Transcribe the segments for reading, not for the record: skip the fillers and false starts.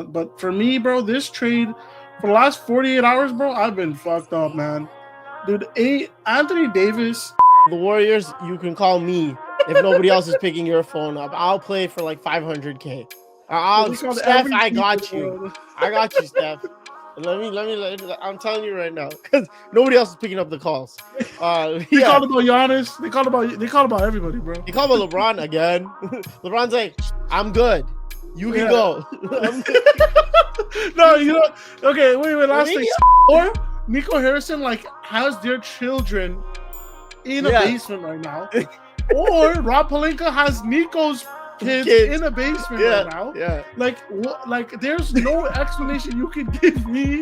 But for me, bro, this trade for the last 48 hours, bro, I've been fucked up, man. Dude, Anthony Davis. The Warriors, you can call me if nobody else is picking your phone up. I'll play for like 500K. Steph, I got you. I got you, Steph. I'm telling you right now, because nobody else is picking up the calls. They called about Giannis. They called about everybody, bro. They called about LeBron again. LeBron's like, I'm good. You can go. No, you know. Okay, wait. Last thing. Or Nico Harrison has their children in a basement right now. Or Rob Pelinka has Nico's kids in a basement right now. Yeah. There's no explanation you can give me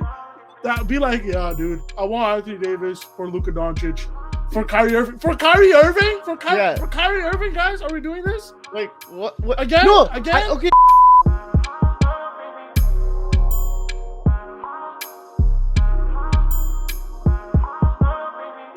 that be like, yeah, dude, I want Anthony Davis for Luka Doncic. For Kyrie Irving? For Kyrie Irving, guys? Are we doing this? Like, what? Again? No, again? Okay.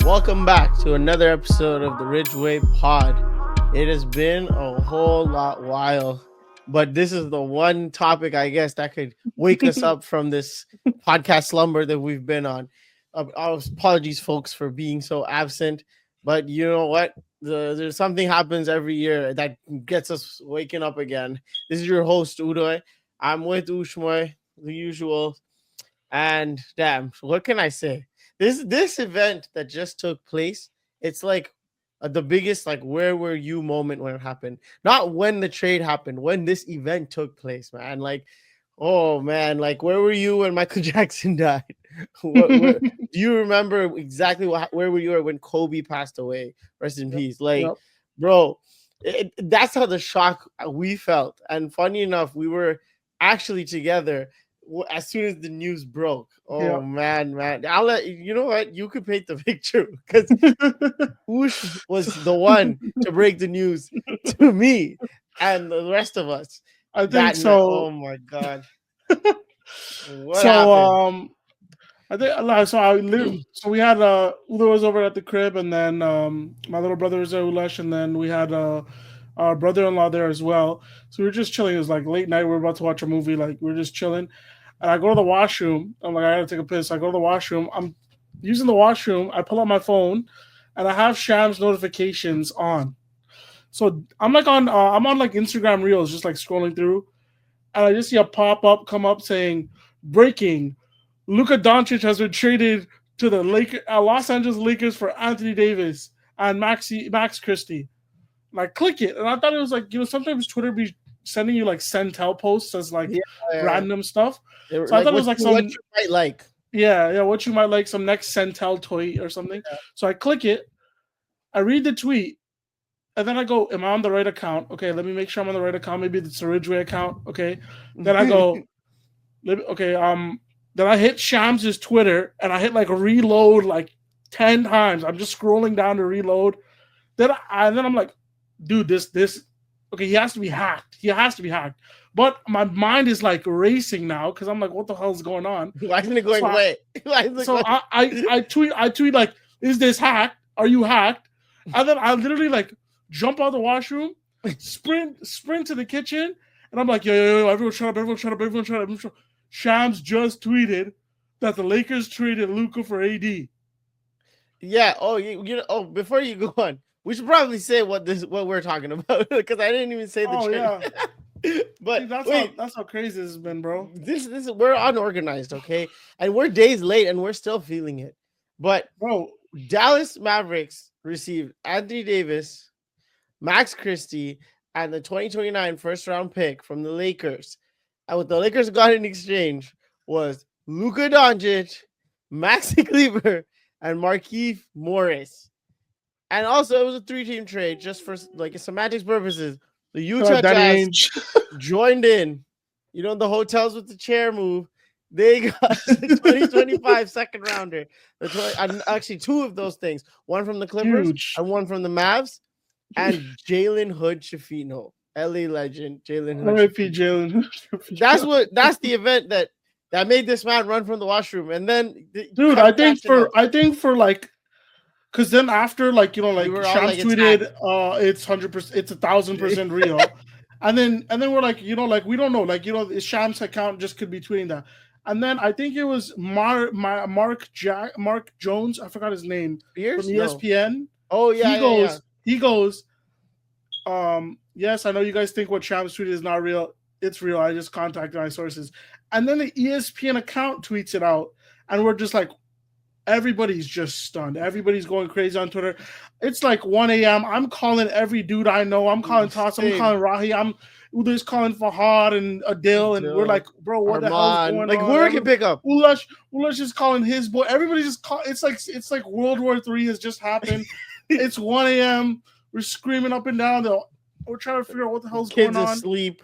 Welcome back to another episode of the Ridgewaypod. It has been a whole lot while, but this is the one topic, I guess, that could wake us up from this podcast slumber that we've been on. Apologies, folks, for being so absent, but you know what? There's something happens every year that gets us waking up again. This is your host, Udoy. I'm with Ushmoy, the usual, and damn, what can I say? This event that just took place, it's like the biggest, where were you moment when it happened. Not when the trade happened, when this event took place, man. Oh, man, where were you when Michael Jackson died? Do you remember exactly where were you when Kobe passed away? Rest in peace. Bro, that's how the shock we felt. And funny enough, we were actually together as soon as the news broke. Man, I'll let you know what, you could paint the picture, because Ush was the one to break the news to me and the rest of us. I think so. Oh my god. So we had Udo was over at the crib, and then my little brother was there, Ulesh, and then we had our brother-in-law there as well. So we were just chilling. It was late night. We were about to watch a movie. We were just chilling. And I go to the washroom. I'm like, I gotta take a piss. I go to the washroom. I'm using the washroom. I pull out my phone, and I have Sham's notifications on. So I'm on Instagram Reels, just scrolling through, and I just see a pop-up come up saying, "Breaking: Luka Doncic has been traded to the Los Angeles Lakers for Anthony Davis and Max Christie." And I click it, and I thought it was sometimes Twitter be sending you send-tell posts as random stuff. So I thought it was what you might like. Yeah, what you might like, some next send-tell tweet or something. Yeah. So I click it, I read the tweet, and then I go, am I on the right account? Okay, let me make sure I'm on the right account. Maybe it's a Ridgeway account. Okay. Then I go, okay, then I hit Shams' Twitter, and I hit reload 10 times. I'm just scrolling down to reload. Then I'm like, dude, this okay, he has to be hacked. But my mind is racing now, because I'm like, what the hell is going on? Why isn't it going away? I tweet is this hacked? Are you hacked? And then I literally jump out of the washroom, sprint to the kitchen, and I'm like, yo, everyone shut up. Shams just tweeted that the Lakers traded Luka for AD. Yeah. Before you go on, we should probably say what we're talking about, because I didn't even say the trade. Yeah. But that's how crazy this has been, bro. This we're unorganized, okay, and we're days late, and we're still feeling it. But bro, Dallas Mavericks received Anthony Davis, Max Christie, and the 2029 first-round pick from the Lakers. And what the Lakers got in exchange was Luka Doncic, Maxi Kleber, and Markieff Morris. And also, it was a 3-team trade, just for semantics purposes. The Utah Jazz joined in. The hotels with the chair move. They got the 2025 second rounder. Actually, two of those things. One from the Clippers and one from the Mavs. And Jalen Hood Shafino, LA legend. Jalen Hood. That's the event that made this man run from the washroom. And then, dude, I think for because then after Shams tweeted, it's 100%, it's 1,000% real. And then we're like, like we don't know, like Sham's account just could be tweeting that. And then I think it was Mark Jones, I forgot his name, from Spears? No. ESPN. Oh He yeah, yeah, yeah. goes, yes, I know you guys think what Shams tweeted is not real. It's real. I just contacted my sources. And then the ESPN account tweets it out, and we're just like, everybody's just stunned. Everybody's going crazy on Twitter. It's like 1 a.m. I'm calling every dude I know. I'm calling Toss. I'm Same. calling Rahi. I'm Udo's calling Fahad and Adil. And we're like, bro, what the hell's Armand. going Like on? whoever can pick up. Ulash is calling his boy. Everybody just call. It's like World War III has just happened. It's 1 a.m. We're screaming up and down. We're trying to figure out what the hell's Kids going on. asleep.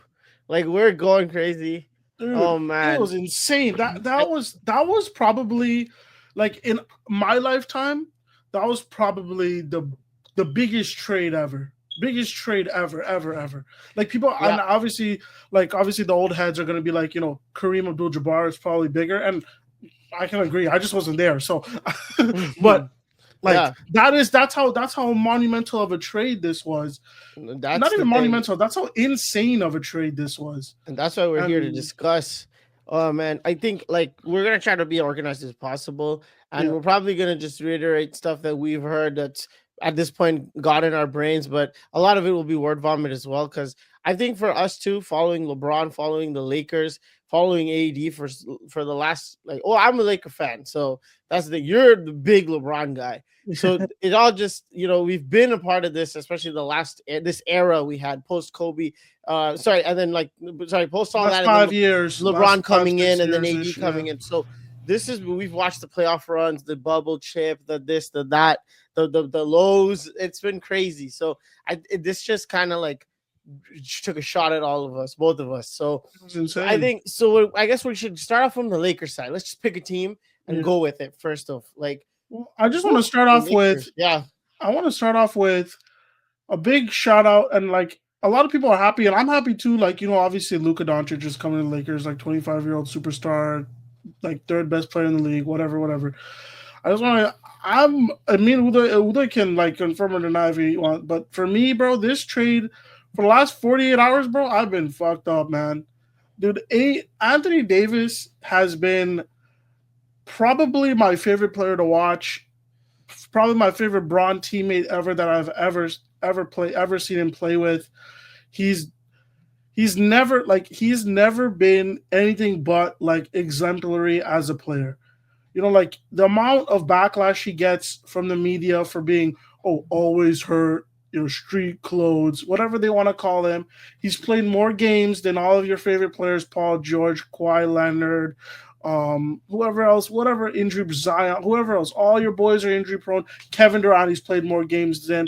Like we're going crazy. Dude, oh man, it was insane. That was probably, like, in my lifetime, that was probably the biggest trade ever. Biggest trade ever. Like people, Yeah. and obviously the old heads are gonna be like, Kareem Abdul-Jabbar is probably bigger, and I can agree. I just wasn't there, so but like that's how monumental of a trade this was. That's Not even thing. monumental. That's how insane of a trade this was. And that's why we're here to discuss. Oh man, I think like we're gonna try to be organized as possible, and we're probably gonna just reiterate stuff that we've heard that's at this point got in our brains, but a lot of it will be word vomit as well. Because I think for us too, following LeBron, following the Lakers, following AD for the last I'm a Laker fan, so that's the thing. You're the big LeBron guy. So it all just we've been a part of this, especially this era we had post Kobe, post all that 5 years, LeBron coming in and then AD coming in. So this is we've watched the playoff runs, the bubble chip, the this, the that, the lows. It's been crazy. So this just kind of like took a shot at all of us, both of us. So I think so. I guess we should start off from the Lakers side. Let's just pick a team and go with it. First off, I just want to start off with I want to start off with a big shout out, and like a lot of people are happy, and I'm happy too. Like obviously Luka Doncic is coming to the Lakers, like 25-year-old superstar, like third best player in the league, whatever. I just want to. I mean, Uday can like confirm or deny if he wants, but for me, bro, this trade for the last 48 hours, bro, I've been fucked up, man. Dude, Anthony Davis has been probably my favorite player to watch. Probably my favorite Bron teammate ever that I've ever seen him play with. He's never been anything but like exemplary as a player. Like the amount of backlash he gets from the media for being always hurt, street clothes, whatever they want to call him. He's played more games than all of your favorite players, Paul George, Kawhi Leonard, whoever else, whatever injury, Zion, whoever else, all your boys are injury prone. Kevin Durant, he's played more games than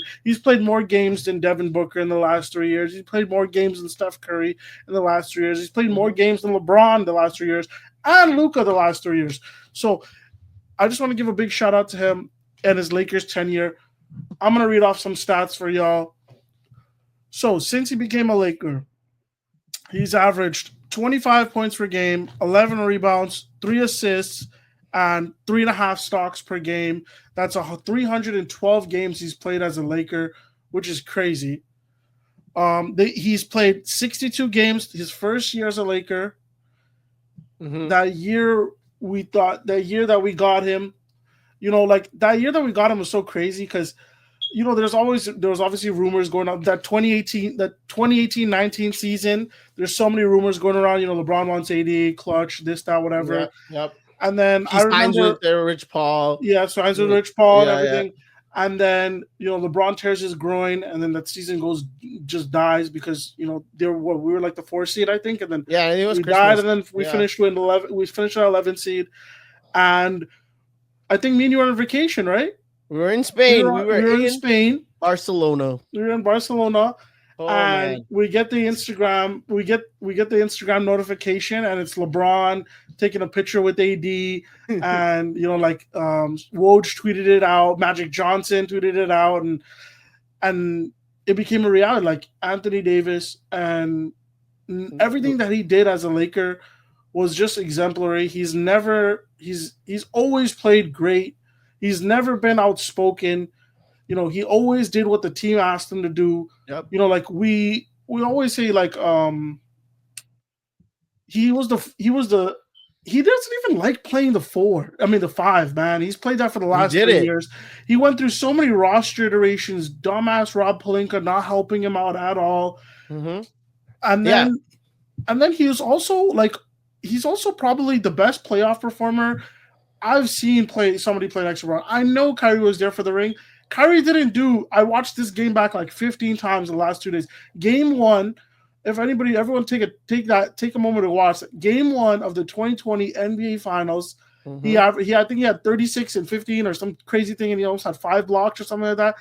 Devin Booker in the last 3 years. He's played more games than Steph Curry in the last 3 years. He's played more games than LeBron the last 3 years and Luka the last 3 years. So I just want to give a big shout out to him and his Lakers tenure. I'm going to read off some stats for y'all. So since he became a Laker, he's averaged 25 points per game, 11 rebounds, 3 assists, and 3.5 stocks per game. That's 312 games he's played as a Laker, which is crazy. He's played 62 games his first year as a Laker. Mm-hmm. That year that we got him, that year that we got him was so crazy because there was obviously rumors going on that 2018-19 season. There's so many rumors going around. LeBron wants AD, clutch, this, that, whatever. Yep. And then he signs with Rich Paul. Yeah, signs with Rich Paul and everything. Yeah. And then LeBron tears his groin, and then that season just dies because we were like the 4th seed, I think, and then it was we Christmas. died, and then we finished with 11. We finished at 11th seed, and I think me and you were on vacation, right? We were in Spain. We were in Spain. Barcelona. We were in Barcelona. Oh, and man. we get the Instagram. We get the Instagram notification, and it's LeBron taking a picture with AD, and Woj tweeted it out. Magic Johnson tweeted it out, and it became a reality. Like Anthony Davis and everything that he did as a Laker was just exemplary. He's always played great. He's never been outspoken. He always did what the team asked him to do. Yep. We we always say like he was the he doesn't even like playing the four. I mean the five, man. He's played that for the He last did three it. years. He went through so many roster iterations. Dumbass Rob Pelinka not helping him out at all. Mm-hmm. And Yeah, then he's also probably the best playoff performer I've seen play somebody play next to LeBron. I know Kyrie was there for the ring. Kyrie didn't do. I watched this game back like 15 times in the last 2 days. Game one, if anybody, everyone take a moment to watch Game one of the 2020 NBA Finals. mm-hmm. I think he had 36 and 15 or some crazy thing, and he almost had 5 blocks or something like that.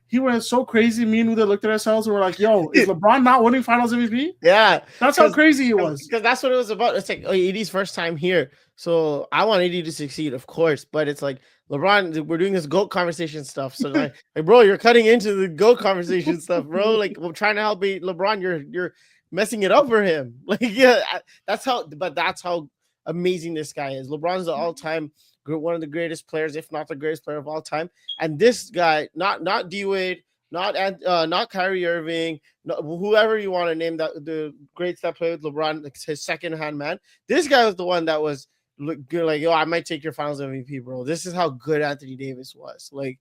He went so crazy. Me and Uda looked at ourselves and we're like, "Yo, is LeBron not winning Finals MVP?" Yeah, That's how crazy it was. because that's what it was about. It's like, oh, AD's first time here, so I want AD to succeed, of course. But it's like LeBron, we're doing this GOAT conversation stuff. So like, bro, you're cutting into the GOAT conversation stuff, bro. Like, we're trying to help LeBron. You're messing it up for him. Like, yeah, that's how amazing this guy is. LeBron's the all-time one of the greatest players, if not the greatest player of all time. And this guy, not D Wade, not Kyrie Irving, whoever you want to name that the greats that play with LeBron, like his second hand man. This guy was the one that was good, like, yo, I might take your Finals MVP, bro. This is how good Anthony Davis was. Like,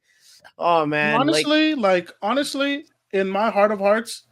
oh man, like Honestly, in my heart of hearts,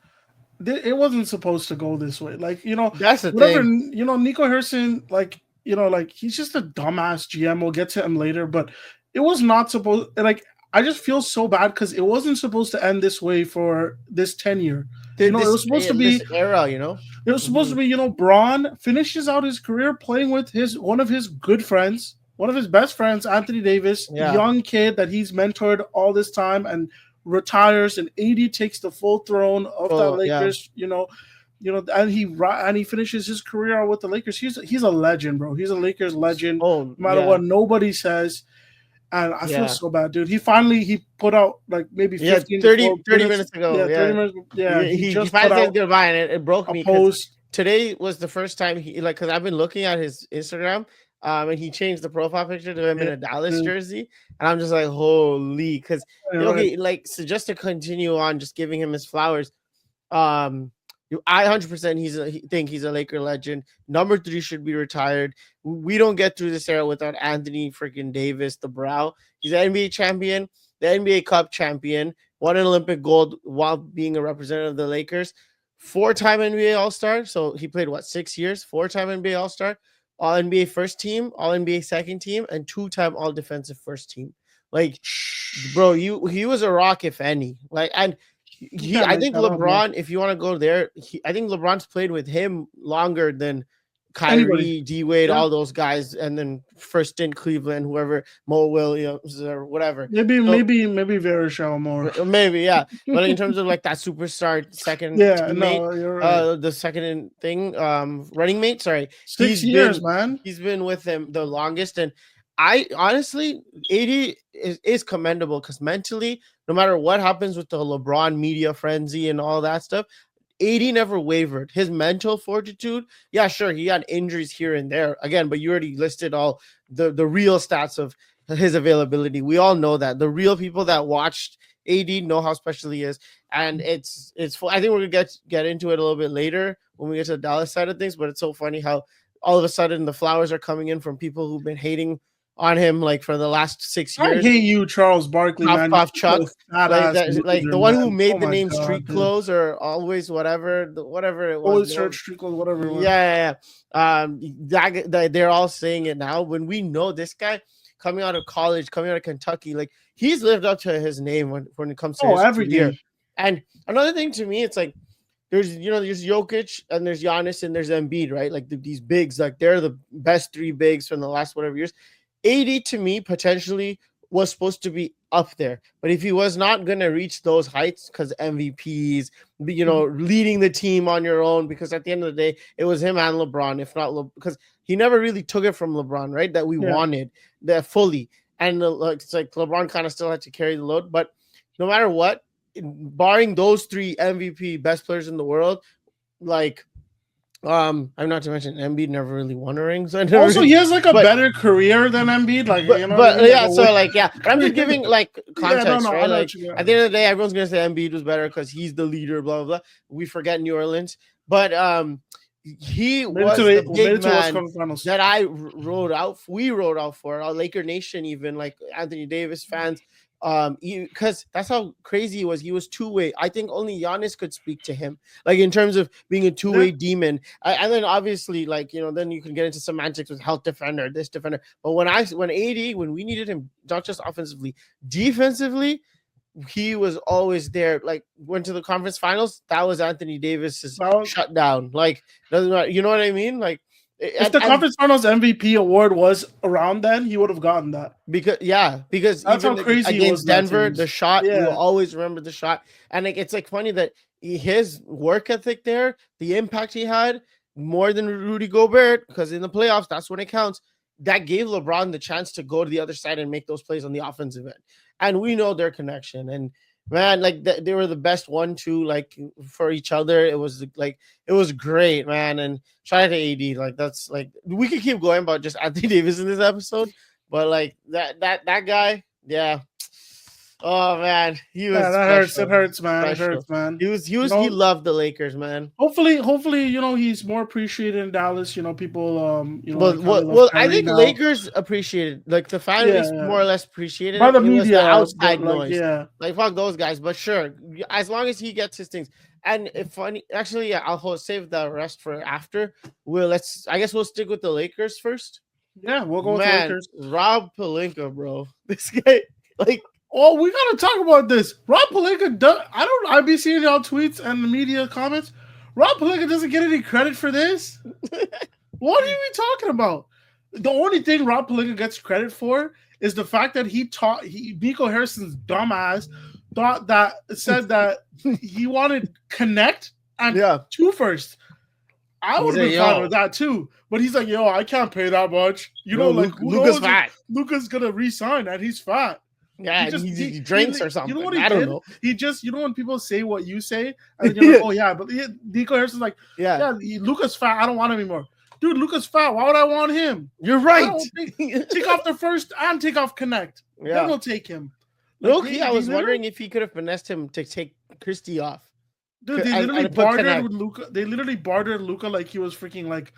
it wasn't supposed to go this way. Like, that's the whatever, thing. Nico Harrison, like, like he's just a dumbass GM. We'll get to him later, but it was not supposed. Like, I just feel so bad because it wasn't supposed to end this way for this tenure. It was supposed to be This era, It was supposed to be, Braun finishes out his career playing with one of his good friends, one of his best friends, Anthony Davis, Yeah. young kid that he's mentored all this time, and retires, and AD takes the full throne of that Lakers. And he finishes his career out with the Lakers. He's a legend, bro. He's a Lakers legend. Oh, No matter what nobody says. And I feel so bad, dude. He put out like maybe 15 30 minutes ago. Yeah, 30 minutes. Yeah, he just finally put said out goodbye, and it broke a me. post. Today was the first time because I've been looking at his Instagram, and he changed the profile picture to him in a Dallas jersey, and I'm just like, holy, because okay, like, so just to continue on, just giving him his flowers, I 100% think he's a Laker legend. Number 3 should be retired. We don't get through this era without Anthony freaking Davis, the brow. He's an NBA champion, the NBA Cup champion, won an Olympic gold while being a representative of the Lakers. 4-time NBA All-Star. So he played 6 years, 4-time NBA All-Star, All NBA first team, All NBA second team, and 2-time All Defensive first team. Like, bro, he was a rock, if any. Like, and I think LeBron, if you want to go there, I think LeBron's played with him longer than Kyrie, D Wade, all those guys, and then first in Cleveland, whoever, Mo Williams or whatever. Maybe Varishal more. Maybe, yeah. But in terms of like that superstar second teammate, right. The second thing, running mate, sorry. 6 years, man. He's been with him the longest. And I honestly, AD is commendable because mentally, no matter what happens with the LeBron media frenzy and all that stuff, AD never wavered. His mental fortitude, yeah, sure, he had injuries here and there again, but you already listed all the real stats of his availability. We all know that. The real people that watched AD know how special he is, and it's I think we're gonna get into it a little bit later when we get to the Dallas side of things. But it's so funny how all of a sudden the flowers are coming in from people who've been hating on him like for the last 6 years. I hate you, Charles Barkley, man. Chuck, like the one who made the name God, Street Clothes or Always whatever it was. Always Church Street Clothes, whatever it was. Yeah. They're all saying it now when we know this guy coming out of college, coming out of Kentucky, like he's lived up to his name when it comes to his everything. Career. And another thing to me, it's like there's Jokic and there's Giannis and there's Embiid, right? Like these bigs, like they're the best 3 bigs from the last whatever years. AD to me potentially was supposed to be up there, but if he was not going to reach those heights because MVPs, leading the team on your own, because at the end of the day, it was him and LeBron, if not because he never really took it from LeBron, right? That we wanted that fully, and it's like LeBron kind of still had to carry the load. But no matter what, barring those 3 MVP best players in the world, like I'm not to mention Embiid never really won a ring, so I never Also, really, he has like a but better career than Embiid. Like, you know what I but mean? Like yeah, a so way. like yeah, but I'm just giving like Yeah, no, context, no, I right? know Like what you at got. the end of the day, everyone's gonna say Embiid was better because he's the leader, blah blah blah. We forget New Orleans, but he was the Made big it to West man Conference Finals. that wrote out. We wrote out for our Laker Nation, even like Anthony Davis fans. Because that's how crazy he was. He was two-way. I think only Giannis could speak to him, like in terms of being a Yeah, two-way demon. And then obviously, like then you can get into semantics with health defender, this defender. But when we needed him, not just offensively, defensively, he was always there. Like went to the conference finals. That was Anthony Davis's that was, shutdown. Like doesn't matter. You know what I mean? Like if the and Conference Finals MVP award was around then, he would have gotten that. because That's how even crazy he was against in that Denver, the series. shot we will Yeah, always remember the shot. And like it's like funny that his work ethic there, the impact he had more than Rudy Gobert, because in the playoffs that's when it counts. That gave LeBron the chance to go to the other side and make those plays on the offensive end. And we know their connection. And man, like they were the best 1-2 like for each other. It was like it was great, man. And shout out to AD. Like that's like we could keep going about just Anthony Davis in this episode, but like that guy, yeah. Oh man, he yeah, was that hurts. It special. hurts, man. It Special. hurts, man. You He know, loved the Lakers, man. hopefully, he's more appreciated in Dallas. People, kind of love I Kyrie think now. Lakers appreciated, like the fan Yeah, base yeah. more or less appreciated By it. the It was the media, but outside like, noise. yeah, Like fuck those guys, but sure, as long as he gets his things. And if funny, actually, yeah, save the rest for after. I guess we'll stick with the Lakers first. yeah, we'll go with the Man, Lakers. Rob Pelinka, bro, this guy, like, Oh, we gotta talk about this. Rob Pelinka, I be seeing y'all tweets and the media comments. Rob Pelinka doesn't get any credit for this. What are we talking about? The only thing Rob Pelinka gets credit for is the fact that Nico Harrison's dumbass said that he wanted connect and yeah, two first. I he's would have like, been fine yo, with that too. But he's like, yo, I can't pay that much. Like who Luka's knows if fat. Luka's gonna resign and he's fat. Yeah, and he drinks or You know something. what he I don't did? know. He just, when people say what you say, and then you're like, oh yeah, but Nico Harrison's like, Yeah, yeah, Luka's fat. I don't want him anymore. Dude, Luka's fat. Why would I want him? you're I right. don't take off the first and take off connect. Yeah. Then we'll take him. Loki, I was wondering if he could have finessed him to take Christie off. Dude, they literally bartered with Luka. They literally bartered Luka like he was freaking like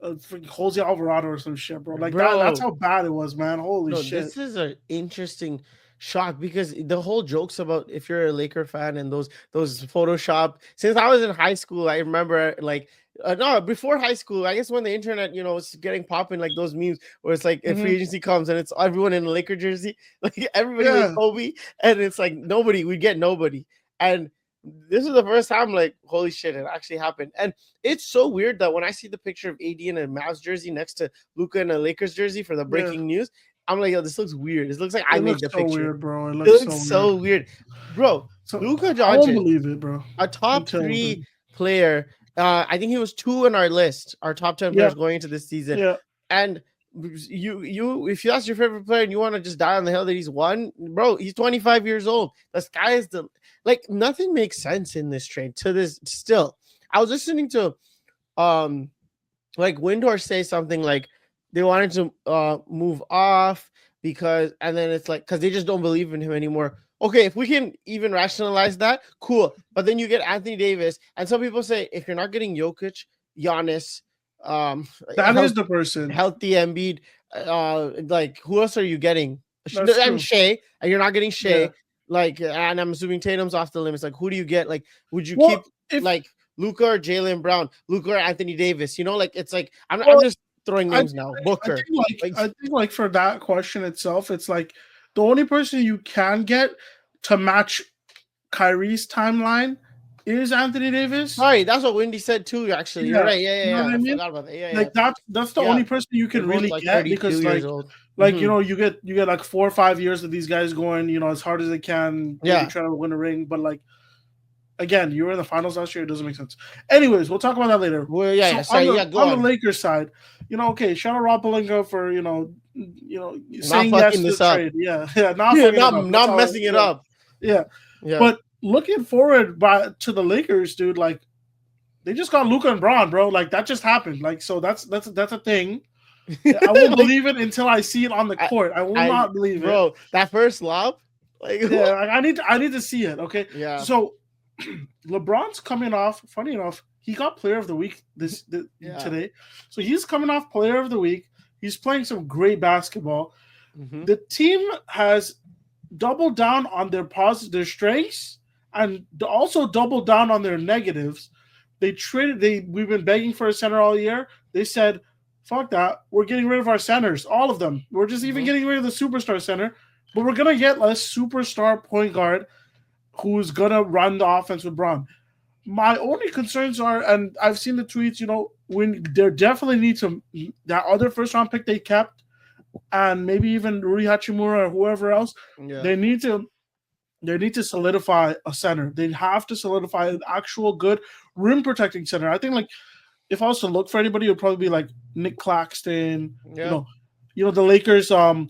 freaking Jose Alvarado or some shit, bro. Like that's how bad it was, man. Holy shit. This is an interesting shock because the whole jokes about if you're a Laker fan and those Photoshop. Since I was in high school, I remember like no, before high school, I guess when the internet, was getting popping, like those memes where it's like if free agency comes and it's everyone in a Laker jersey, like everybody with Kobe, and it's like we get nobody. And this is the first time, like, holy shit, it actually happened. And it's so weird that when I see the picture of AD in a Mavs jersey next to Luka in a Lakers jersey for the breaking news, I'm like, yo, this looks weird. This looks like I made the picture. Weird, bro. It looks so weird. Bro, Luka Doncic, I won't believe it, bro. A top 3 player. I think he was 2 on our list, our top 10 players going into this season. Yeah. And if that's your favorite player and you want to just die on the hill that he's won, bro, he's 25 years old. The sky is nothing makes sense in this trade to this still. I was listening to like Windhorst say something like they wanted to move off because they just don't believe in him anymore. Okay, if we can even rationalize that, cool. But then you get Anthony Davis, and some people say if you're not getting Jokic, Giannis, that is the person. Healthy Embiid, like who else are you getting? And Shea, and you're not getting Shea. Yeah. Like, and I'm assuming Tatum's off the limits. Like, who do you get? Like, would you keep like Luka or Jaylen Brown, Luka or Anthony Davis? Like it's like I'm just throwing names now. Booker. I think like for that question itself, it's like the only person you can get to match Kyrie's timeline is Anthony Davis. Sorry, that's what Wendy said too. Actually, you're right. Yeah. You know what I mean? Forgot about that. Yeah, like that's the only person you can really get because you get like 4 or 5 years of these guys going, as hard as they can, trying to win a ring. But like again, you were in the finals last year. It doesn't make sense. Anyways, we'll talk about that later. Well, on the Lakers side, okay, shout out Rob Pelinka for saying yes to the trade. Not messing it up. Yeah. But looking forward to the Lakers, dude, like they just got Luka and Braun, bro. Like that just happened. Like so that's a thing. I won't Like, believe it until I see it on the court. I will I, not believe it. bro, that first lob, like, Yeah, I need to see it. Okay, yeah, so LeBron's coming off. Funny enough, he got Player of the Week yeah, today. So he's coming off Player of the Week. He's playing some great basketball. mm-hmm. The team has doubled down on their strengths and also doubled down on their negatives. We've been begging for a center all year. They said, fuck that. We're getting rid of our centers, all of them. We're just even Mm-hmm. getting rid of the superstar center, but we're gonna get a superstar point guard who's gonna run the offense with Braun. My only concerns are, and I've seen the tweets, when there definitely needs that other first round pick they kept, and maybe even Rui Hachimura or whoever else, Yeah, they need to solidify a center. They have to solidify an actual good rim protecting center. I think like if I was to look for anybody, it would probably be like Nick Claxton. yeah, The Lakers. Long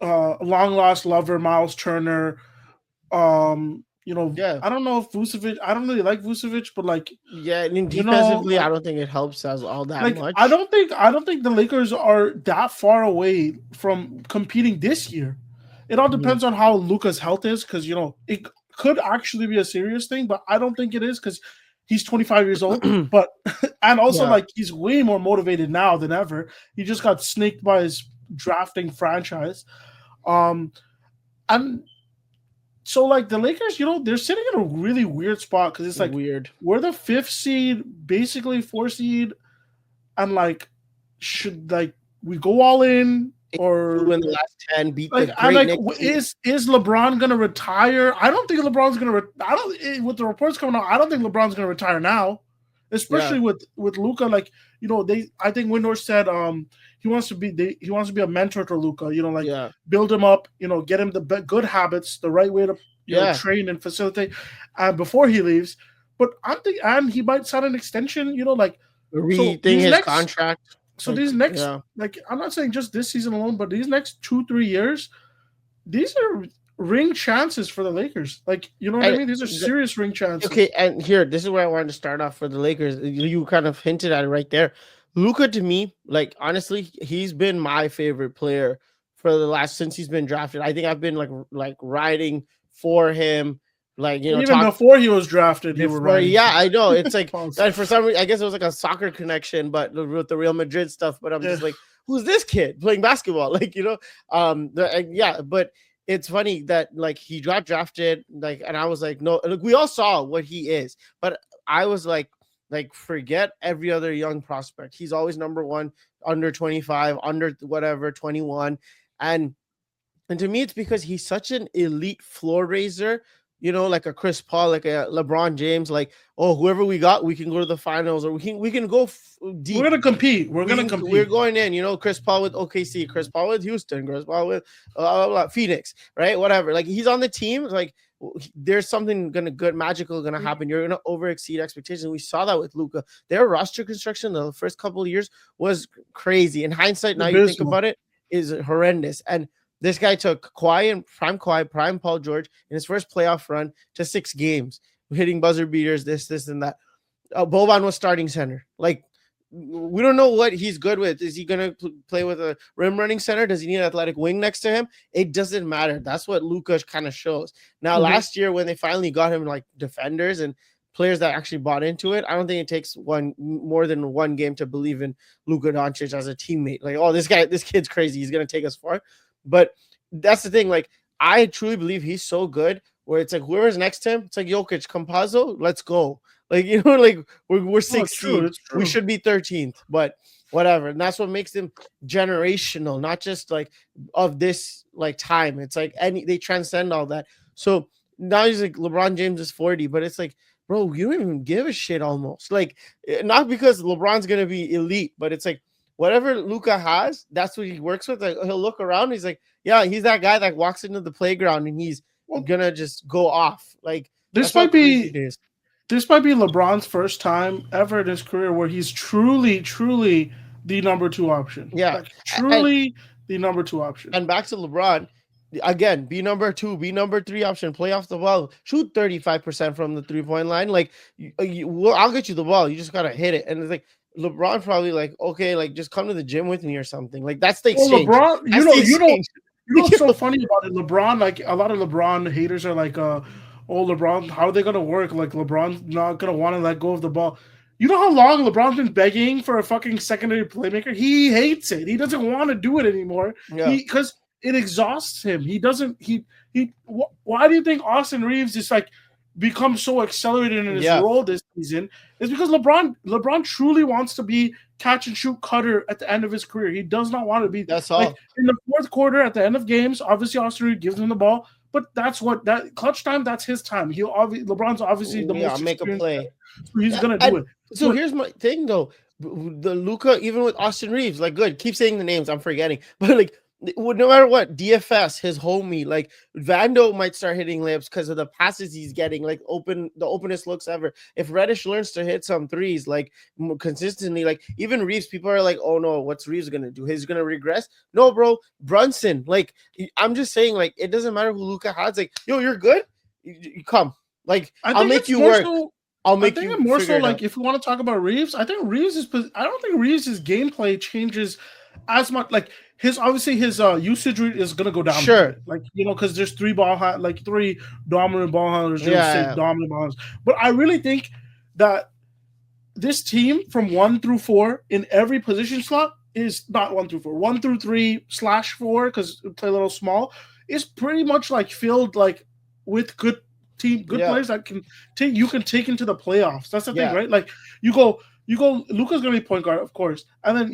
lost lover Miles Turner. yeah. I don't know if Vucevic. I don't really like Vucevic, but like Yeah, I mean, you know, defensively, I don't think it helps us all that like I much. don't think the Lakers are that far away from competing this year. It all Mhm. depends on how Luka's health is, because it could actually be a serious thing, but I don't think it is because he's 25 years old. But and also Yeah, like he's way more motivated now than ever. He just got snaked by his drafting franchise. Um, and so like the Lakers, they're sitting in a really weird spot because it's like weird. we're the fifth seed, basically four seed, and like should like we go all in We or win the last 10, beat the like I great like Knicks. is LeBron gonna retire? I don't think LeBron's gonna. I don't with the reports coming out. I don't think LeBron's gonna retire now, Yeah, especially with Luka. Like I think Windhorst said he wants to be a mentor to Luka. Like yeah, build him up. Get him the good habits, the right way to yeah. train and facilitate, before he leaves. But I'm thinking, and he might sign an extension. Like so Rethink these his next contract. so Like, these next, yeah. like, I'm not saying just this season alone, but these next 2-3 years, these are ring chances for the Lakers. Like, you know what I And mean? These are serious ring okay, chances. and here, this is where I wanted to start off for the Lakers. You kind of hinted at it right there. Luka, to me, like honestly, he's been my favorite player for the last since he's been drafted. I think I've been like riding for him, like Even talk before he was drafted, you were before. riding Yeah, for. I know it's like Pause. and for some reason, I guess it was like a soccer connection, but with the Real Madrid stuff. But I'm Yeah. just like, who's this kid playing basketball? Like yeah, but it's funny that like he got drafted, like, and I was like, no, look, we all saw what he is, but I was like forget every other young prospect. He's always number one, under 25, under whatever 21, and to me, it's because he's such an elite floor raiser, like a Chris Paul, like a LeBron James, like, oh, whoever we got, we can go to the finals, or we can go We're deep. gonna compete. We're gonna We're compete. going in, Chris Paul with OKC, Chris Paul with Houston, Chris Paul with Phoenix, right? Whatever. Like he's on the team. Like there's something good, magical gonna happen. You're gonna over exceed expectations. We saw that with Luka. Their roster construction the first couple of years was crazy. In hindsight, now you think Abysmal. about it, is horrendous. And this guy took Kawhi, prime Paul George in his first playoff run to 6 games, hitting buzzer beaters, this, and that. Boban was starting center. Like, we don't know what he's good with. Is he going to play with a rim running center? Does he need an athletic wing next to him? It doesn't matter. That's what Luka kind of shows. Now, Mhm. last year when they finally got him like defenders and players that actually bought into it, I don't think it takes more than one game to believe in Luka Doncic as a teammate. Like, oh, this kid's crazy. He's going to take us far. But that's the thing. Like, I truly believe he's so good where it's like whoever's next to him, it's like Jokic, Campazzo, let's go. Like, like we're No, 6th it's true. seed. It's We true. should be 13th, but whatever. And that's what makes them generational, not just like of this like time. It's like they transcend all that. So now he's like LeBron James is 40, but it's like, bro, you don't even give a shit almost. Like, not because LeBron's gonna be elite, but it's like whatever Luka has, that's what he works with. Like he'll look around, he's like, yeah, he's that guy that walks into the playground and he's Well, gonna just go off. Like this that's how might crazy be it is. this might be LeBron's first time ever in his career where he's truly, the number two option. Yeah. Like And truly the number two option. and back to LeBron. again, be number two, be number three option, play off the ball, shoot 35% from the 3-point line. Like, I'll get you the ball. You just gotta hit it. And it's like LeBron probably like, okay, like just come to the gym with me or something. Like that's the Well, exchange. LeBron, That's the exchange. you know what's so funny about it? LeBron, like a lot of LeBron haters are like, oh, LeBron, how are they gonna work? Like LeBron's not gonna want to let go of the ball. You know how long LeBron's been begging for a fucking secondary playmaker? He hates it. He doesn't want to do it anymore. Yeah. Because it exhausts him. He doesn't. Why do you think Austin Reeves is like become so accelerated in his role this season? It's because LeBron truly wants to be catch and shoot cutter at the end of his career. He does not want to be. That's all. Like in the fourth quarter at the end of games. Obviously, Austin Reeves gives him the ball, but that's what that clutch time. That's his time. LeBron's obviously the most make a play. Player, so he's gonna do it. So here's my thing though. The Luka, even with Austin Reeves, like good. Keep saying the names. I'm forgetting, but like no matter what, DFS, his homie, like Vando might start hitting layups because of the passes he's getting, like the openest looks ever. If Reddish learns to hit some threes, like consistently, like even Reeves, people are like, oh no, what's Reeves gonna do? He's gonna regress? No, bro, Brunson. Like I'm just saying, like it doesn't matter who Luka has. Like yo, you're good. You come. Like I'll make you work. I'll make you more so like if we want to talk about Reeves, I think I don't think Reeves' gameplay changes as much. Like his usage rate is gonna go down. Sure, like because there's three dominant ball handlers. Dominant ball handlers. But I really think that this team from 1 through 4 in every position slot is not 1 through 4, 1 through 3/4 because we play a little small is pretty much like filled like with good players that you can take into the playoffs. That's the thing, right? Like you go. Luka's gonna be point guard, of course, and then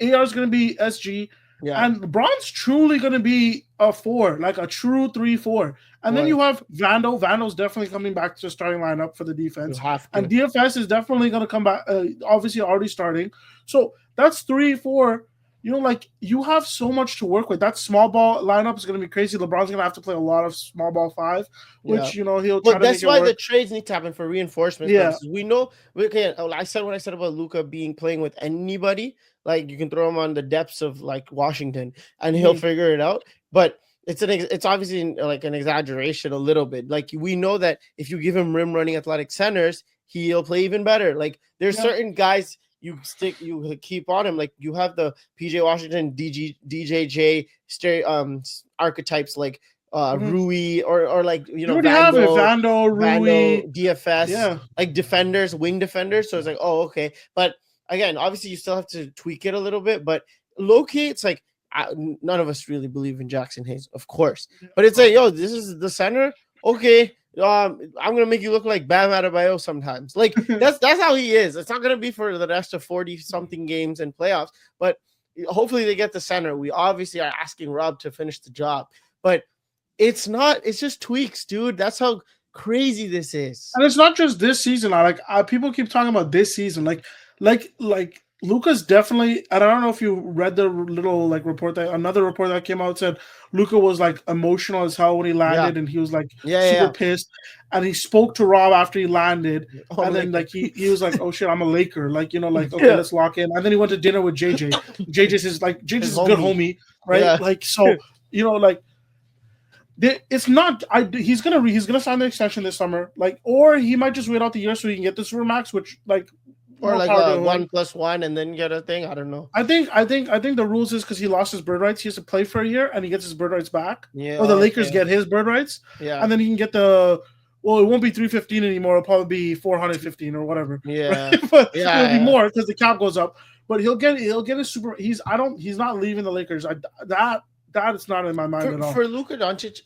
AR is going to be SG, and LeBron's truly going to be a 4, like a true 3-4. And then you have Vando. Vando's definitely coming back to the starting lineup for the defense. And DFS is definitely going to come back, obviously already starting. So that's 3-4. Like you have so much to work with. That small ball lineup is going to be crazy. LeBron's going to have to play a lot of small ball 5, which he'll try to make it work. That's why the trades need to happen for reinforcements. Yeah, we know. Okay, I said what I said about Luka playing with anybody. Like you can throw him on the depths of like Washington, and he'll figure it out. But it's obviously like an exaggeration a little bit. Like we know that if you give him rim running athletic centers, he'll play even better. Like there's certain guys you keep on him. Like you have the PJ Washington, DJJ archetypes like Rui or like Vando, Rui, DFS, like defenders, wing defenders. So it's like okay, but. Again, obviously, you still have to tweak it a little bit, but low-key, it's like none of us really believe in Jackson Hayes, of course. But it's like, yo, this is the center. Okay, I'm gonna make you look like Bam Adebayo sometimes. Like that's how he is. It's not gonna be for the rest of 40-something games and playoffs, but hopefully they get the center. We obviously are asking Rob to finish the job, but it's not. It's just tweaks, dude. That's how crazy this is. And it's not just this season. People keep talking about this season, like Luka's definitely, and I don't know if you read the little like another report that came out said Luka was like emotional as hell when he landed and he was like super pissed, and he spoke to Rob after he landed, and then like he was like, oh shit, I'm a Laker, like okay, let's lock in, and then he went to dinner with JJ. JJ's is a good homie, right? Like so like. It's not. He's gonna sign the extension this summer, like, or he might just wait out the year so he can get the super max, which like, or like a 1+1 and then get a thing. I don't know. I think the rules is because he lost his bird rights, he has to play for a year and he gets his bird rights back. Yeah, or the Lakers get his bird rights. Yeah, and then he can get it won't be 315 anymore. It'll probably be 415 or whatever. Yeah, but it'll be more because the cap goes up. But he'll get his super. He's not leaving the Lakers. That is not in my mind at all. For Luka Doncic,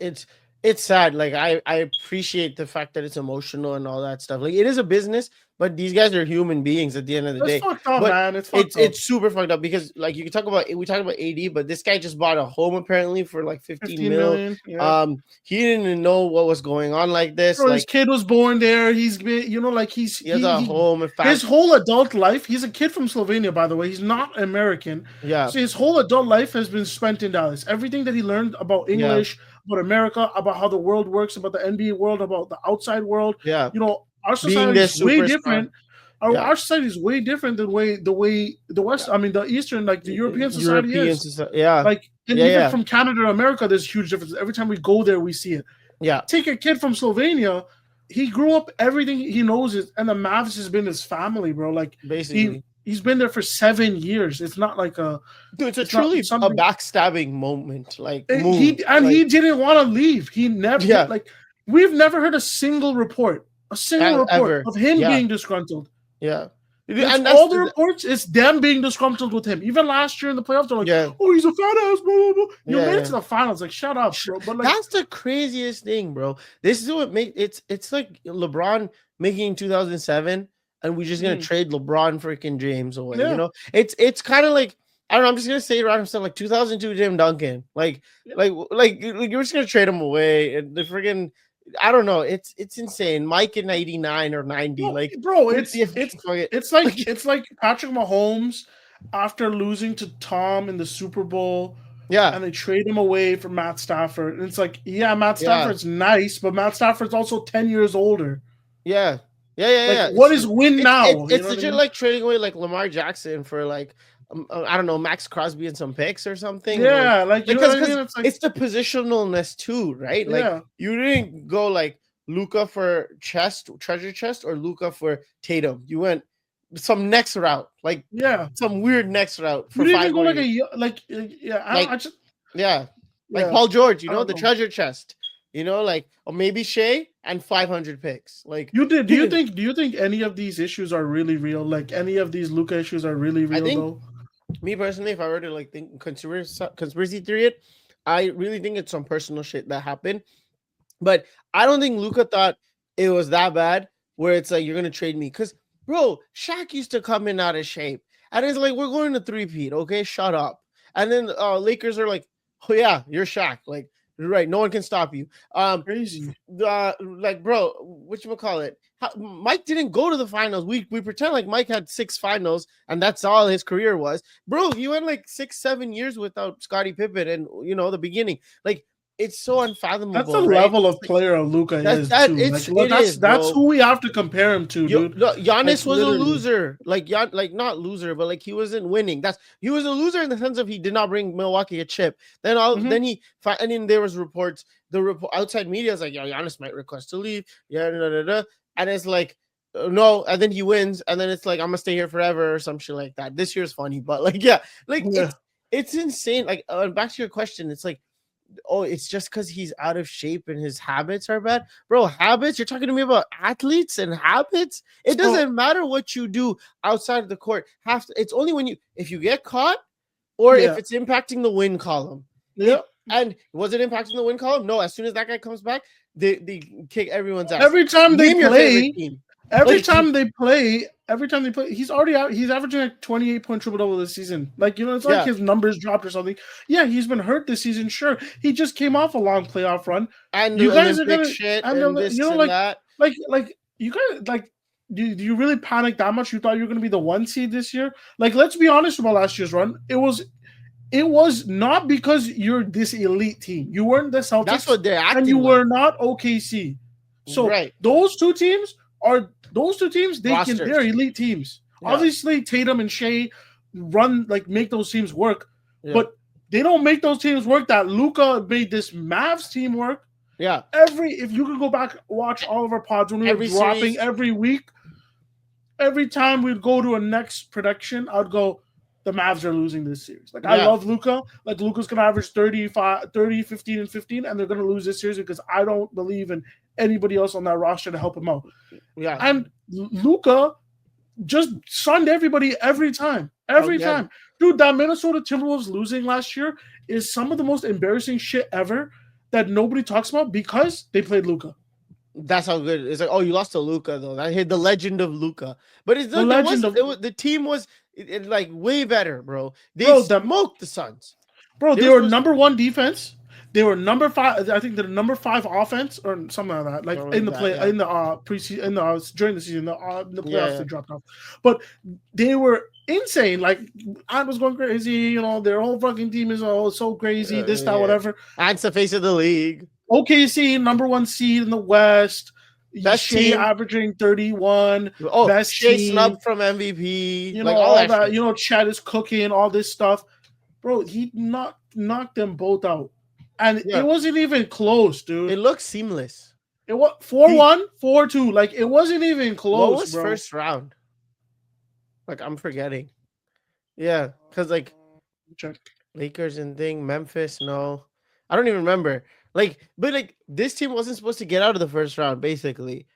it's sad. Like I appreciate the fact that it's emotional and all that stuff. Like it is a business, but these guys are human beings at the end of the day. It's fucked up, man. It's super fucked up because like we talk about AD, but this guy just bought a home apparently for like 15 million. Yeah. He didn't even know what was going on like this. Bro, his kid was born there. He's been, he has a home. His whole adult life. He's a kid from Slovenia, by the way. He's not American. Yeah. So his whole adult life has been spent in Dallas. Everything that he learned about English, about America, about how the world works, about the NBA world, about the outside world. Yeah. Our society is way different. Our society is way different than the West. I mean, the Eastern, like the European society European is. society. Yeah. Like, and Yeah. even Yeah. from Canada to America, there's huge difference. Every time we go there, we see it. Yeah. Take a kid from Slovenia. He grew up. Everything he knows is, and the Mavs has been his family, bro. Like Basically. he's been there for 7 years. It's not like a. Dude, it's It's truly not a something. backstabbing moment. Like He didn't want to leave. He never like. We've never heard a single report ever. of him Yeah. being disgruntled. Yeah. And all the reports, it's them being disgruntled with him. Even last year in the playoffs, they're like, "Oh, he's a fat ass." Blah, blah, blah. You made it to the finals. Like, shut up, bro. But like, that's the craziest thing, bro. This is what makes it's like LeBron making 2007, and we're just gonna trade LeBron freaking James away. Yeah. You know, it's kind of like, I don't know. I'm just gonna say it random stuff like 2002 Tim Duncan. Like you're just gonna trade him away, and the freaking. I don't know. It's insane. Mike in 89 or 90. Like, bro, it's like Patrick Mahomes after losing to Tom in the Super Bowl. Yeah. And they trade him away for Matt Stafford. And it's like, yeah, Matt Stafford's nice, but Matt Stafford's also 10 years older. Yeah. Yeah. What is win now? It's legit like trading away like Lamar Jackson for like I don't know, Max Crosby and some picks or something. Yeah, like because it's the positionalness too, right? Like you didn't go like Luka for treasure chest, or Luka for Tatum. You went some next route, like some weird next route. For you didn't go like Paul George. You know, the treasure chest. You know, like, or maybe Shea and 500 picks. Like you did. Do you think any of these issues are really real? Like any of these Luka issues are really real? Though? Me personally, if I were to like think conspiracy theory it, I really think it's some personal shit that happened. But I don't think Luka thought it was that bad where it's like, you're gonna trade me. Because bro, Shaq used to come in out of shape. And it's like, we're going to 3-peat, okay? Shut up. And then Lakers are like, oh yeah, you're Shaq. Like, right, no one can stop you. Crazy. Like, bro, whatchamacallit? Mike didn't go to the finals. We pretend like Mike had 6 finals and that's all his career was. Bro, you went like 6-7 years without Scottie Pippen and, you know, the beginning. Like, it's so unfathomable. That's the level of player Luka is. That's who we have to compare him to, dude. Giannis was a loser. Like not loser, but like he wasn't winning. He was a loser in the sense of he did not bring Milwaukee a chip. Then then there was reports. The outside media is like, yo, Giannis might request to leave. And it's like, no, and then he wins, and then it's like, I'm gonna stay here forever or some shit like that. This year's funny, but like, it's insane. Like, back to your question, it's like, oh, it's just because he's out of shape and his habits are bad. Bro, habits? You're talking to me about athletes and habits? It doesn't matter what you do outside of the court. It's only if you get caught or if it's impacting the win column. Yeah. And was it impacting the win column? No, as soon as that guy comes back, they kick everyone's ass. Every time they play, he's already out. He's averaging like 28-point triple-double this season. Like, you know, it's like his numbers dropped or something. Yeah, he's been hurt this season, sure. He just came off a long playoff run. And you guys are gonna shit and this and that. Like you guys, like, do you really panic that much? You thought you were gonna be the 1 seed this year? Like, let's be honest about last year's run. It was not because you're this elite team. You weren't the Celtics. That's what they're acting and you were not OKC. So those two teams, they're elite teams. Yeah. Obviously, Tatum and Shea make those teams work, but they don't make those teams work that Luka made this Mavs team work. Yeah. If you could go back, watch all of our pods when we were dropping every week, every time we'd go to a next prediction, I'd go, the Mavs are losing this series. Like, I love Luka. Like, Luka's going to average 30, 15, and 15, and they're going to lose this series because I don't believe in anybody else on that roster to help him out. Yeah. And Luka just sunned everybody every time. Every time. Dude, that Minnesota Timberwolves losing last year is some of the most embarrassing shit ever that nobody talks about because they played Luka. That's how good it is. Like, oh, you lost to Luka, though. I hate the legend of Luka. But the team was like way better, bro. They smoked the Suns. Bro, they were number 1 defense. They were number 5. I think they're number 5 offense or something like that. Like in the preseason, during the season, the playoffs they dropped off. But they were insane. Like, I was going crazy. You know, their whole fucking team is so crazy. Whatever. And it's the face of the league. OKC, number 1 seed in the West. Best Shea team. averaging 31, Oh, best Shea team. snubbed from MVP, You know like all all that that. shit. You know Chad is cooking all this stuff, bro. He knocked them both out, and it Yeah, wasn't even close, it dude. looks seamless. It was He 4-1, 4-2. Like it wasn't even what close, was bro. first round? Like I'm forgetting. Yeah, because like Check. Lakers and thing, Memphis, no. I don't even remember. Like, but like this team wasn't supposed to get out of the first round, basically.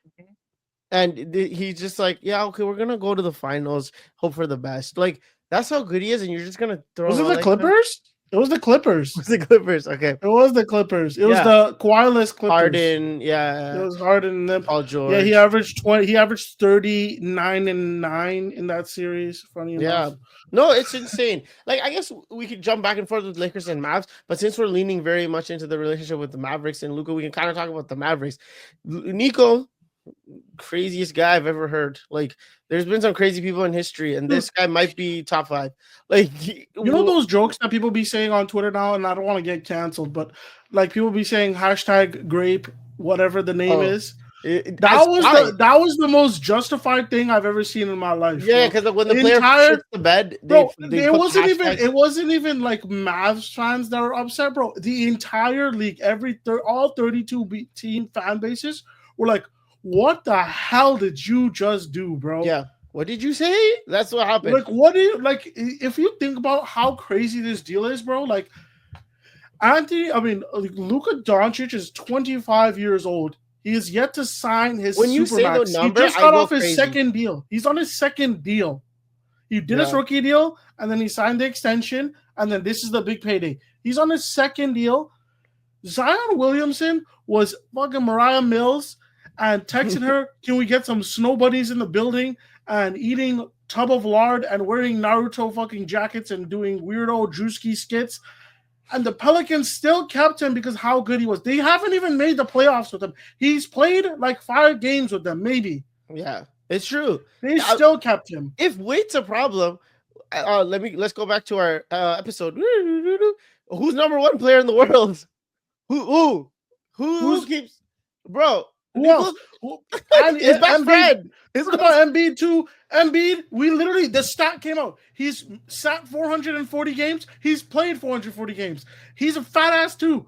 And he's just like, yeah, okay, we're gonna go to the finals, hope for the best. Like, that's how good he is, and you're just gonna throw Was him it out the like that? Clippers? It was the Clippers. Was the Clippers? Okay. It was the Clippers. It was Yeah. the Kawhi-less Clippers. Harden, It yeah. was Harden and them. Paul Yeah, he George. averaged 20. He averaged 39 and 9 in that series. Funny Yeah. enough. No, it's insane. Like, I guess we could jump back and forth with Lakers and Mavs, but since we're leaning very much into the relationship with the Mavericks and Luka, we can kind of talk about the Mavericks. Nico, craziest guy I've ever heard. Like, there's been some crazy people in history, and this guy might be top 5. Like, you know those jokes that people be saying on Twitter now, and I don't want to get canceled, but like people be saying hashtag grape, whatever the name is. That was the most justified thing I've ever seen in my life. Yeah, because when the player shits the bed, it wasn't even like Mavs fans that were upset, bro. The entire league, all 32 team fan bases were like, "What the hell did you just do, bro?" Yeah. What did you say? That's what happened. Like, what do you like? If you think about how crazy this deal is, bro, like Luka Doncic is 25 years old. He is yet to sign his when you say the number, he just got off his second deal. He's on his second deal. He did his rookie deal, and then he signed the extension, and then this is the big payday. He's on his second deal. Zion Williamson was fucking Mariah Mills and texting her, "Can we get some snow bunnies in the building?" and eating tub of lard and wearing Naruto fucking jackets and doing weirdo Drewski skits. And the Pelicans still kept him because how good he was. They haven't even made the playoffs with him. He's played like 5 games with them, maybe. Yeah, it's true. They still kept him. If weight's a problem, let's go back to our episode. Who's number 1 player in the world? Who keeps, bro? Who else? And his best friend. Embiid too. Embiid, the stat came out. He's sat 440 games. He's played 440 games. He's a fat ass too.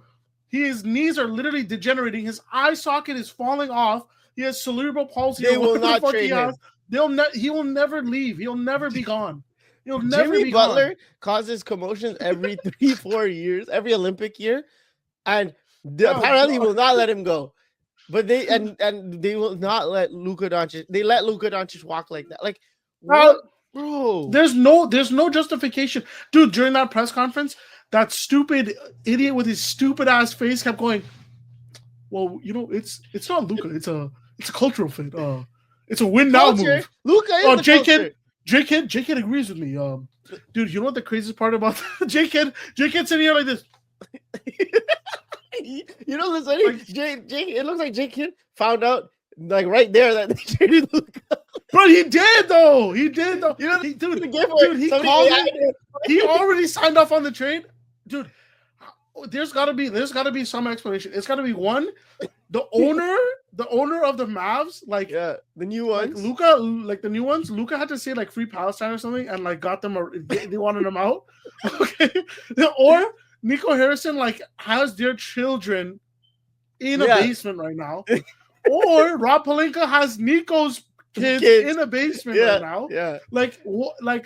His knees are literally degenerating. His eye socket is falling off. He has cerebral palsy. They will not trade him. He will never leave. He'll never be gone. He'll never Jimmy be Butler gone. causes commotions every 3-4 years, every Olympic year, and apparently will not let him go. But they will not let Luka Doncic. They let Luka Doncic walk like that. Like, what, bro? There's no justification, dude. During that press conference, that stupid idiot with his stupid ass face kept going, "Well, it's not Luka. It's a cultural fit. It's a win now move." Luka is the culture. J Kid agrees with me. Dude, you know what the craziest part about J Kid sitting here like this. You know what's funny? It looks like J Kid found out like right there that they traded Luka. But he did though. He called it. He already signed off on the trade, dude. There's gotta be some explanation. It's gotta be one. The owner of the Mavs, like the new ones, like Luka, like the new ones. Luka had to say like free Palestine or something, and like got them. They wanted them out. Okay, or Nico Harrison like has their children in a basement right now, or Rob Pelinka has Nico's kids in a basement right now. Yeah, like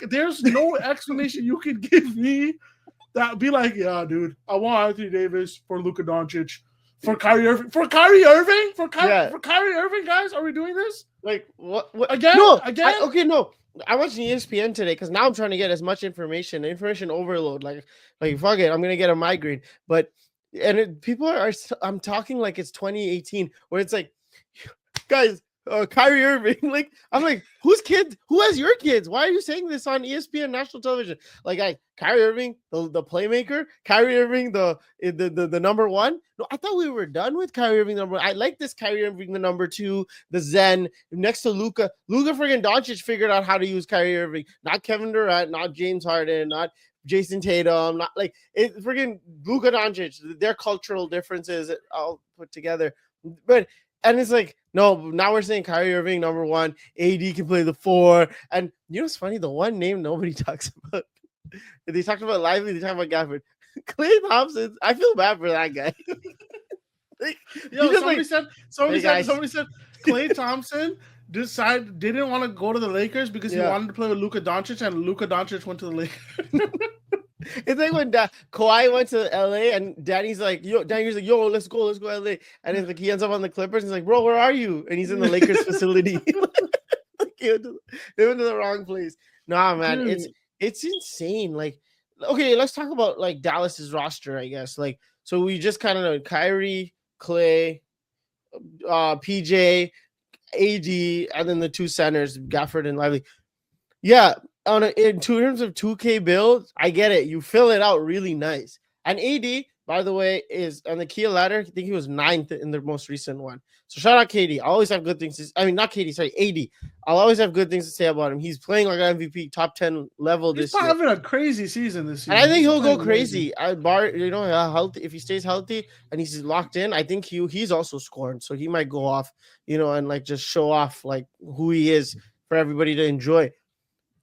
there's no explanation you can give me that be like, yeah, dude, I want Anthony Davis for Luka Doncic, for Kyrie Irving, for Kyrie Irving, guys. Are we doing this? Like what again? No, again? No. I watched ESPN today because now I'm trying to get as much information overload. Like fuck it, I'm gonna get a migraine. But people are, I'm talking like it's 2018, where it's like, guys, Kyrie Irving. Like I'm like, whose kids? Who has your kids? Why are you saying this on ESPN national television? Like, Kyrie Irving, the playmaker, Kyrie Irving, the number 1. No, I thought we were done with Kyrie Irving number 1. I like this Kyrie Irving the number 2, the Zen next to Luka. Luka friggin' Doncic figured out how to use Kyrie Irving, not Kevin Durant, not James Harden, not Jason Tatum, not like it. Friggin' Luka Doncic. Their cultural differences all put together, but And it's like, no, now we're saying Kyrie Irving number 1, AD can play the 4. And you know what's funny? The one name nobody talks about. They talked about Lively, they talked about Gafford. Klay Thompson, I feel bad for that guy. Like, somebody said Klay Thompson didn't want to go to the Lakers because he wanted to play with Luka Doncic, and Luka Doncic went to the Lakers. It's like when Kawhi went to LA and Danny's like, yo, let's go LA. And it's like he ends up on the Clippers. He's like, bro, where are you? And he's in the Lakers facility. They went to the wrong place. Nah, man, it's insane. Like, okay, let's talk about like Dallas's roster, I guess. Like, so we just kind of know Kyrie, Klay, PJ, AD, and then the two centers, Gafford and Lively. Yeah, in terms of 2K build, I get it. You fill it out really nice. And AD, by the way, is on the Kia ladder. I think he was 9th in the most recent one. So shout out KD. I always have good things to say. I mean, not KD, sorry, AD. I'll always have good things to say about him. He's playing like MVP, top 10 level this year. He's having a crazy season this year. And I think he'll go crazy. Healthy. If he stays healthy and he's locked in, I think he's also scoring. So he might go off, and like just show off like who he is for everybody to enjoy.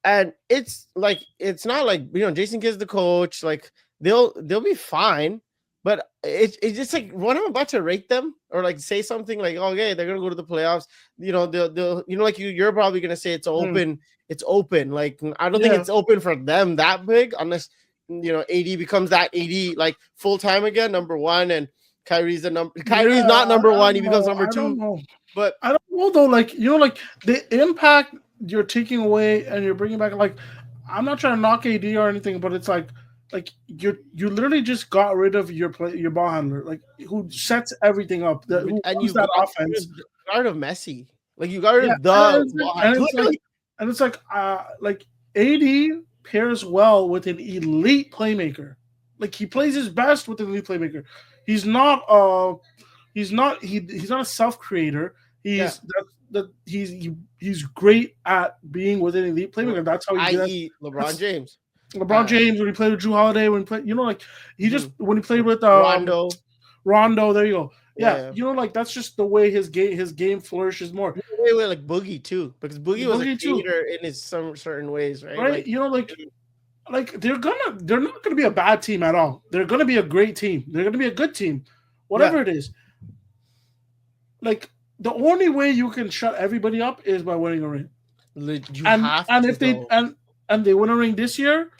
And it's not like Jason Kidd's the coach, like they'll be fine, but it's just like when I'm about to rate them or like say something like, okay, they're gonna go to the playoffs, they'll like you're probably gonna say it's open. It's open. Like I don't think it's open for them that big unless AD becomes that AD like full time again, number 1, and Kyrie's not number 1, he becomes number 2. But I don't know though, like the impact you're taking away and you're bringing back, like I'm not trying to knock AD or anything, but it's like you literally just got rid of your ball handler, like who sets everything up. And you that offense. You got rid of Messi, like you got rid of the. And it's like AD pairs well with an elite playmaker. Like he plays his best with an elite playmaker. He's not a self creator. He's great at being with an elite playmaker. That's how he LeBron James. LeBron James when he played with Drew Holiday, when he played, when he played with Rondo. There you go. Yeah, that's just the way his game flourishes more. Way like Boogie too, because Boogie was a creator in some certain ways, right? Like they're not gonna be a bad team at all. They're gonna be a great team. They're gonna be a good team, whatever it is. Like the only way you can shut everybody up is by winning a ring. And they win a ring this year,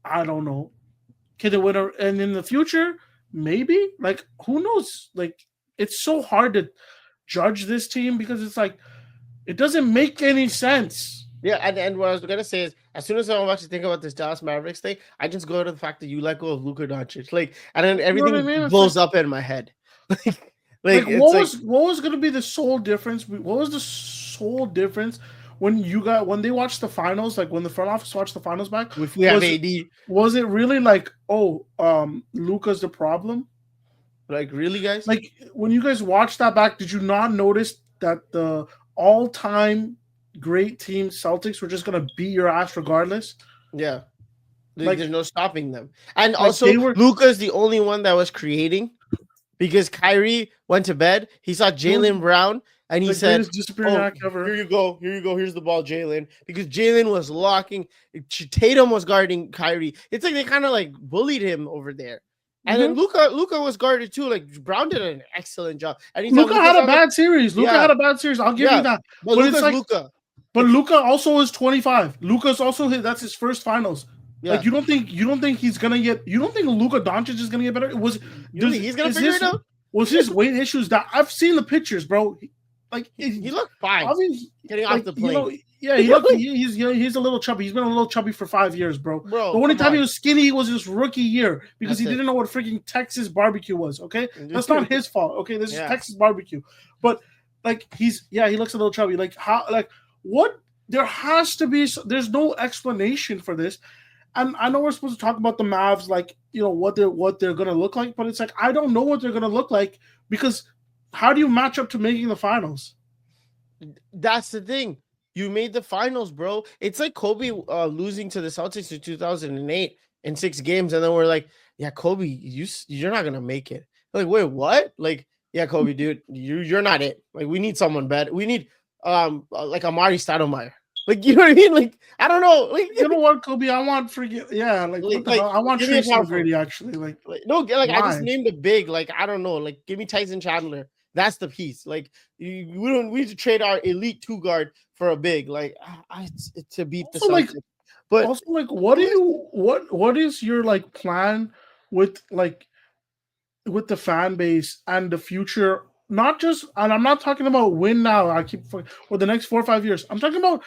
I don't know. Can they win and in the future, maybe? Like who knows? Like it's so hard to judge this team because it's like it doesn't make any sense. Yeah, and what I was gonna say is, as soon as I'm about to think about this Dallas Mavericks thing, I just go to the fact that you let go of Luka Doncic, like, and then everything blows up in my head. What was going to be the sole difference? What was the sole difference when they watched the finals? Like when the front office watched the finals back, if we have AD, was it really like, Luka's the problem? Like really, guys? Like when you guys watched that back, did you not notice that the all-time great team Celtics were just going to beat your ass regardless? Yeah, there's no stopping them. And also, Luka's the only one that was creating. Because Kyrie went to bed, he saw Jaylen Brown, and he said, here you go, here's the ball, Jaylen. Because Jaylen was locking, Tatum was guarding Kyrie. It's like they kind of like bullied him over there. And then Luka was guarded too. Like Brown did an excellent job. And Luka had a bad series. I'll give you that. But it's like Luka. But Luka also is 25. Luka's also that's his first finals. Yeah. Like you don't think he's gonna get? You don't think Luka Doncic is gonna get better? He's gonna figure it out? Was his weight issues that I've seen the pictures, bro? He looked fine. Getting off the plane. He's a little chubby. He's been a little chubby for 5 years, bro. The only time he was skinny was his rookie year because he didn't know what freaking Texas barbecue was. Okay, that's not his fault. Okay, this is Texas barbecue. But like he looks a little chubby. Like how? Like what? There has to be. There's no explanation for this. And I know we're supposed to talk about the Mavs, like, what they're going to look like. But it's like, I don't know what they're going to look like because how do you match up to making the finals? That's the thing. You made the finals, bro. It's like Kobe losing to the Celtics in 2008 in 6 games. And then we're like, yeah, Kobe, you're not going to make it. Like, wait, what? Like, Yeah, Kobe, dude, you're not it. Like, we need someone better. We need like Amari Stoudemire. Like, you know what I mean? Like, I don't know. Like, You know what, Kobe? I want forget. Yeah, like what the like hell? I want give me a Tracy power forward. McGrady actually. Like, no, like I just Why? named a big. Like, I don't know. Like, give me Tyson Chandler. That's the piece. Like, we need to trade our elite two guard for a big. Like, it's to beat the Also, like Celtics. But what do you what is your like plan with like with the fan base and the future? Not just, and I'm not talking about win now. Or the next 4 or 5 years. I'm talking about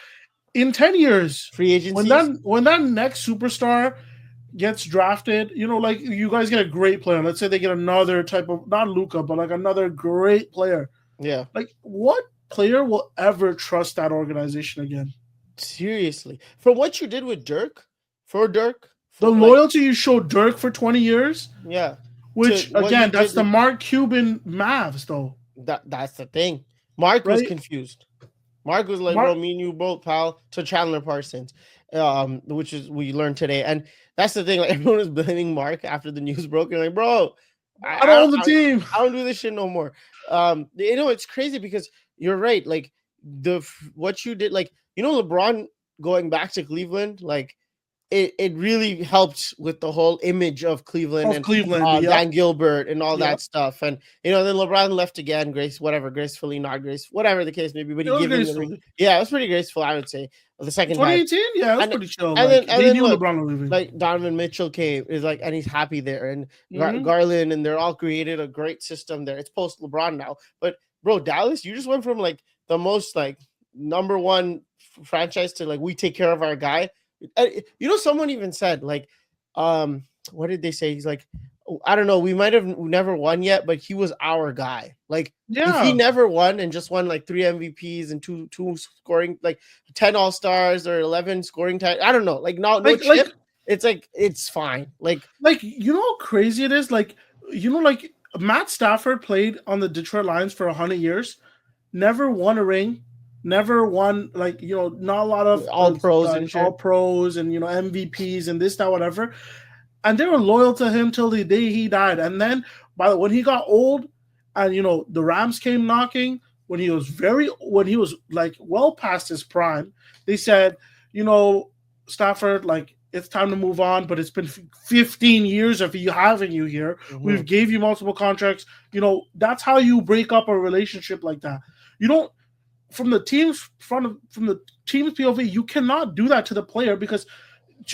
in 10 years free agencies. when that next superstar gets drafted. You know, like you guys get a great player. Let's say they get another type of not Luka, but like another great player. Yeah. Like what player will ever trust that organization again? Seriously, for what you did with Dirk, for Dirk, The for like, loyalty you showed Dirk for 20 years, yeah, to which what you again, that's did the with Mark Cuban Mavs, though, that's the thing. Mark was right? confused. Mark was like, Mark, bro, me and you both, pal, to Chandler Parsons, which is we learned today, and that's the thing. Like, everyone was blaming Mark after the news broke. You're like, bro, I don't own the team. I don't do this shit no more. It's crazy because you're right. Like, what you did, like, LeBron going back to Cleveland, like, it really helped with the whole image of Cleveland and Yep. Dan Gilbert and all Yep. that stuff. And then LeBron left again, gracefully, not grace, whatever the case may be. But It was graceful. it was pretty graceful, I would say. The second time, 2018, yeah, it was and, pretty chill. And like, then they knew look, LeBron was leaving. like Donovan Mitchell came, is like, and he's happy there, and Garland, and they're all created a great system there. It's post LeBron now, but bro, Dallas, you just went from like the most like number one franchise to like, we take care of our guy. Someone even said like, what did they say? He's like, I don't know, we might have never won yet, but he was our guy. Like, if he never won and just won like 3 MVPs and two scoring, like 10 All-Stars or 11 scoring time, I don't know, like no chip. It's like, it's fine. Like how crazy it is. Like like Matt Stafford played on the Detroit Lions for 100 years, never won a ring. Never won, like, not a lot of all pros and shit. All pros and MVPs and this, that, whatever. And they were loyal to him till the day he died. And then when he got old and the Rams came knocking, when he was like well past his prime, they said, Stafford, like, it's time to move on, but it's been 15 years of having you here. Mm-hmm. We've gave you multiple contracts. That's how you break up a relationship like that. You don't. From the team's POV, you cannot do that to the player to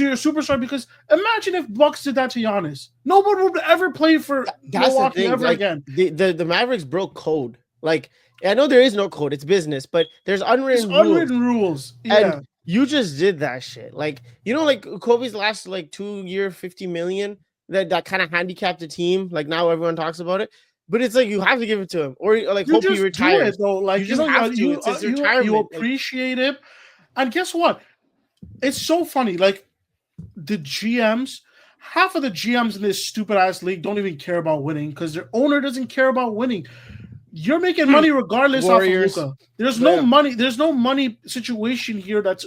your superstar. Because imagine if Bucks did that to Giannis, nobody would ever play for Milwaukee ever again. The Mavericks broke code. Like, I know there is no code; it's business, but there's unwritten rules. Yeah. And you just did that shit. Like, like Kobe's last like 2 year, $50 million that kind of handicapped the team. Like, now everyone talks about it. But it's like, you have to give it to him, or like hope he retires. Though, like, you have to. It's his retirement. You appreciate it, and guess what? It's so funny. Like, the GMs, half of the GMs in this stupid ass league don't even care about winning because their owner doesn't care about winning. You're making money regardless of Luka. There's no money. There's no money situation here that's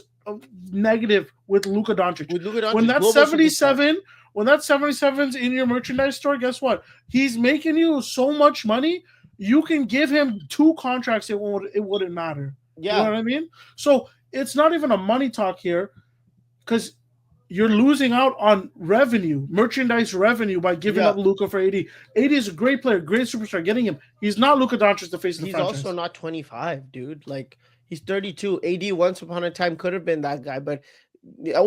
negative with Luka Doncic. When that's 77. When that 77's in your merchandise store, guess what? He's making you so much money, you can give him 2 contracts, it wouldn't matter. Yeah. You know what I mean? So it's not even a money talk here because you're losing out on revenue, merchandise revenue, by giving up Luka for AD. AD is a great player, great superstar. Getting him. He's not Luka Doncic, the face of the franchise. He's also not 25, dude. Like, he's 32. AD once upon a time could have been that guy, but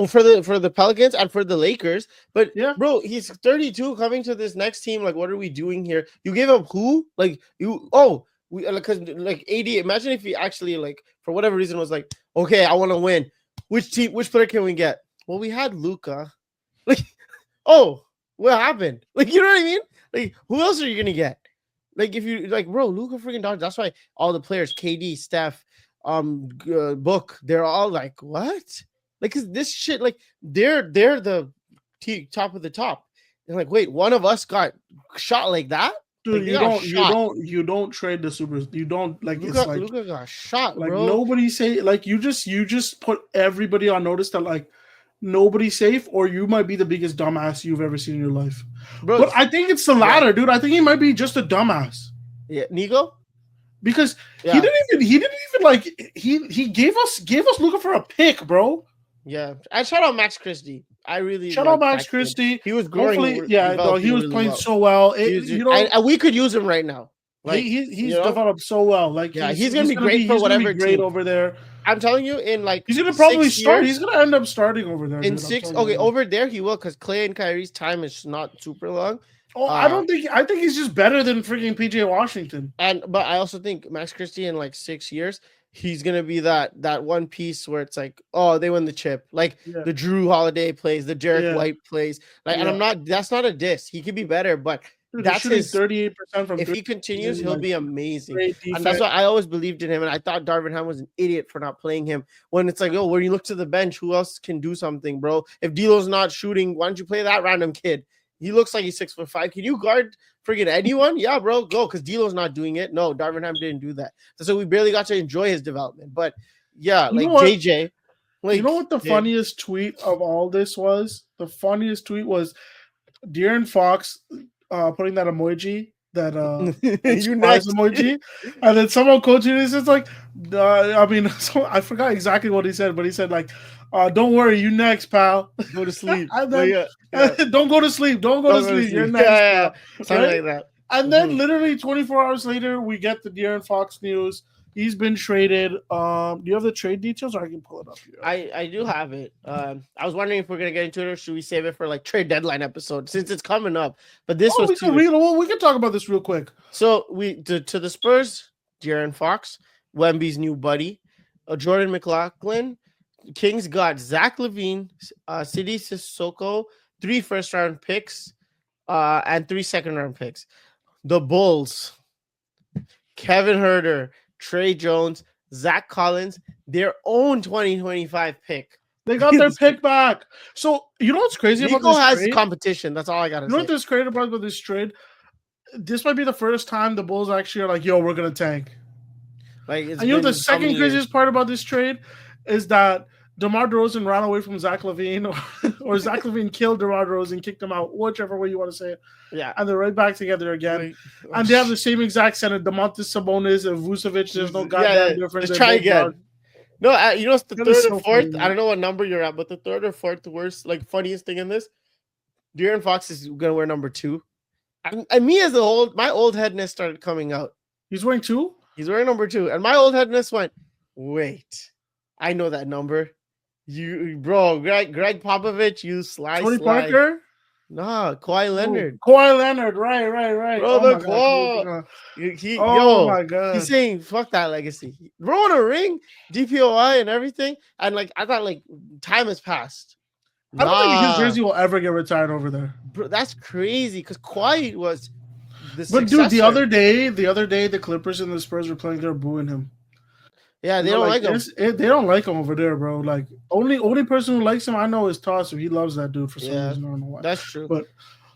for the Pelicans and for the Lakers, but bro, he's 32 coming to this next team. Like, what are we doing here? You gave up who? Like, because like AD. Imagine if he actually, like, for whatever reason was like, okay, I want to win. Which player can we get? Well, we had Luka. Like, what happened? Like, you know what I mean? Like, who else are you gonna get? Like, if you like, bro, Luka freaking Doncic. That's why all the players, KD, Steph, Book, they're all like, what? Like, cause this shit, like, they're the top of the top. They're like, wait, one of us got shot like that? Dude, like, you don't trade the supers. You don't, like, Luka got shot, like, bro. Nobody say, like, you just put everybody on notice that, like, nobody's safe, or you might be the biggest dumbass you've ever seen in your life. Bro, but I think it's the latter, dude. I think he might be just a dumbass. Yeah, Nico. because Yeah, he didn't even like he gave us Luka for a pick, bro. yeah. I shout out Max Christie. I really Shout out like Max that kid. Christie. He was Hopefully, yeah, no, he developing was really playing well. so well. He was, You know, and we could use him right now. Like, he's developed so well. Like yeah, he's gonna be great for he's gonna be whatever great team. over there. I'm telling you, in like He's gonna probably 6 years, start. He's gonna end up starting over there, in dude. I'm six, telling you okay, right now. over there he will, because Clay and Kyrie's time is not super long. Oh, I Uh, don't think. I think he's just better than freaking PJ Washington. but I also think Max Christie in like 6 years, he's gonna be that one piece where it's like, oh, they win the chip, like Yeah, the Drew Holiday plays, the Derek yeah, White plays, like, and yeah. I'm not. That's not a diss. He could be better, but Dude, he's that's shooting his. 38% from If three. he continues, Season, he'll like be amazing. great And that's defense. why I always believed in him. And I thought Darvin Ham was an idiot for not playing him. When it's like, oh, when you look to the bench, who else can do something, bro? If D'Lo's not shooting, why don't you play that random kid? He looks like he's 6'5". Can you guard friggin' anyone? Yeah, bro, go. Because D'Lo's not doing it. No, Darvin Ham didn't do that. So we barely got to enjoy his development. But yeah, You know like what? JJ, You know like what the did. funniest tweet of all this was? The funniest tweet was De'Aaron Fox putting that emoji, that You surprise next. emoji, and then someone coaching it says like, I mean, so I forgot exactly what he said, but he said like, "Don't worry, you next, pal," Go to sleep. and But then yeah, yeah. don't go to sleep, don't go to Don't go to sleep, you're sleep. next, Yeah, yeah, pal, yeah. Something right? like that. And then Mhm. literally 24 hours later, we get the De'Aaron Fox news. He's been traded. Do you have the trade details, or I can pull it up here? I do have it. I was wondering if we're gonna get into it, or should we save it for like trade deadline episode, since it's coming up. But this Oh, was tweeted. we can talk about this real quick. So we to the Spurs, De'Aaron Fox, Wemby's new buddy, Jordan McLaughlin. Kings got Zach LaVine, Sidi Sissoko, 3 first-round picks, and 3 second-round picks. The Bulls, Kevin Herter, Trey Jones, Zach Collins, their own 2025 pick. They got their pick back. So you know what's crazy about Nico this has trade? competition. That's all I gotta You know say. what this crazy about this trade? This might be the first time the Bulls actually are like, "Yo, we're gonna tank." Like, it's And you know been the how many second craziest part about this trade is that DeMar DeRozan ran away from Zach LaVine, or Zach LaVine killed DeMar DeRozan, kicked him out, whichever way you want to say it. Yeah. And they're right back together again. And they have the same exact center, DeMontis Sabonis and Vucevic. There's no goddamn difference. Let's try again. No, you know, it's the That third is or so fourth. funny, I don't know what number you're at, but the third or fourth worst, like, funniest thing in this, De'Aaron Fox is gonna wear number 2. And me, as my old headness started coming out. He's wearing 2? He's wearing number 2, and my old headness went, wait, I know that number. You, bro, Greg Popovich, you slide. Tony Parker? Nah, Kawhi Leonard. Kawhi Leonard, right. Bro, Oh the my claw. God. Oh My God. He's saying fuck that legacy. Bro, on a ring, DPOI and everything, and like I thought, like, time has passed. I don't think his jersey will ever get retired over there. Bro, that's crazy, because Kawhi was the But successor. dude, the other day, the Clippers and the Spurs were playing. They're booing him. Yeah, they don't like him. They don't like him over there, bro. Like only person who likes him I know is Toss. He loves that dude for some reason. I don't know why. That's true. But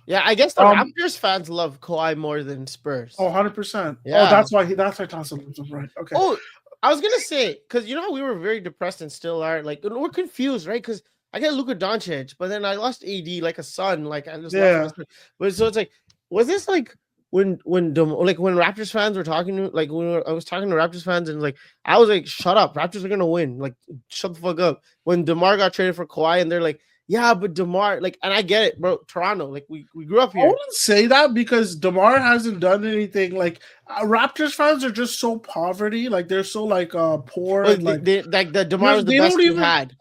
yeah, I guess the Raptors fans love Kawhi more than Spurs. 100%. Yeah. Oh, that's why Toss loves him, right? Okay. Oh, I was gonna say, because you know how we were very depressed and still are. Like, we're confused, right? Because I got Luka Doncic, but then I lost AD like a son. Like, I just lost my son. But so it's like, was this like when Raptors fans were talking to, like, when I was talking to Raptors fans, and like I was like, shut up, Raptors are gonna win. Like, shut the fuck up. When DeMar got traded for Kawhi, and they're like, yeah, but DeMar, like, and I get it, bro. Toronto, like, we grew up here. I wouldn't say that because DeMar hasn't done anything. Like, Raptors fans are just so poverty. Like, they're so like poor. Like, and, like the DeMar was the best we had.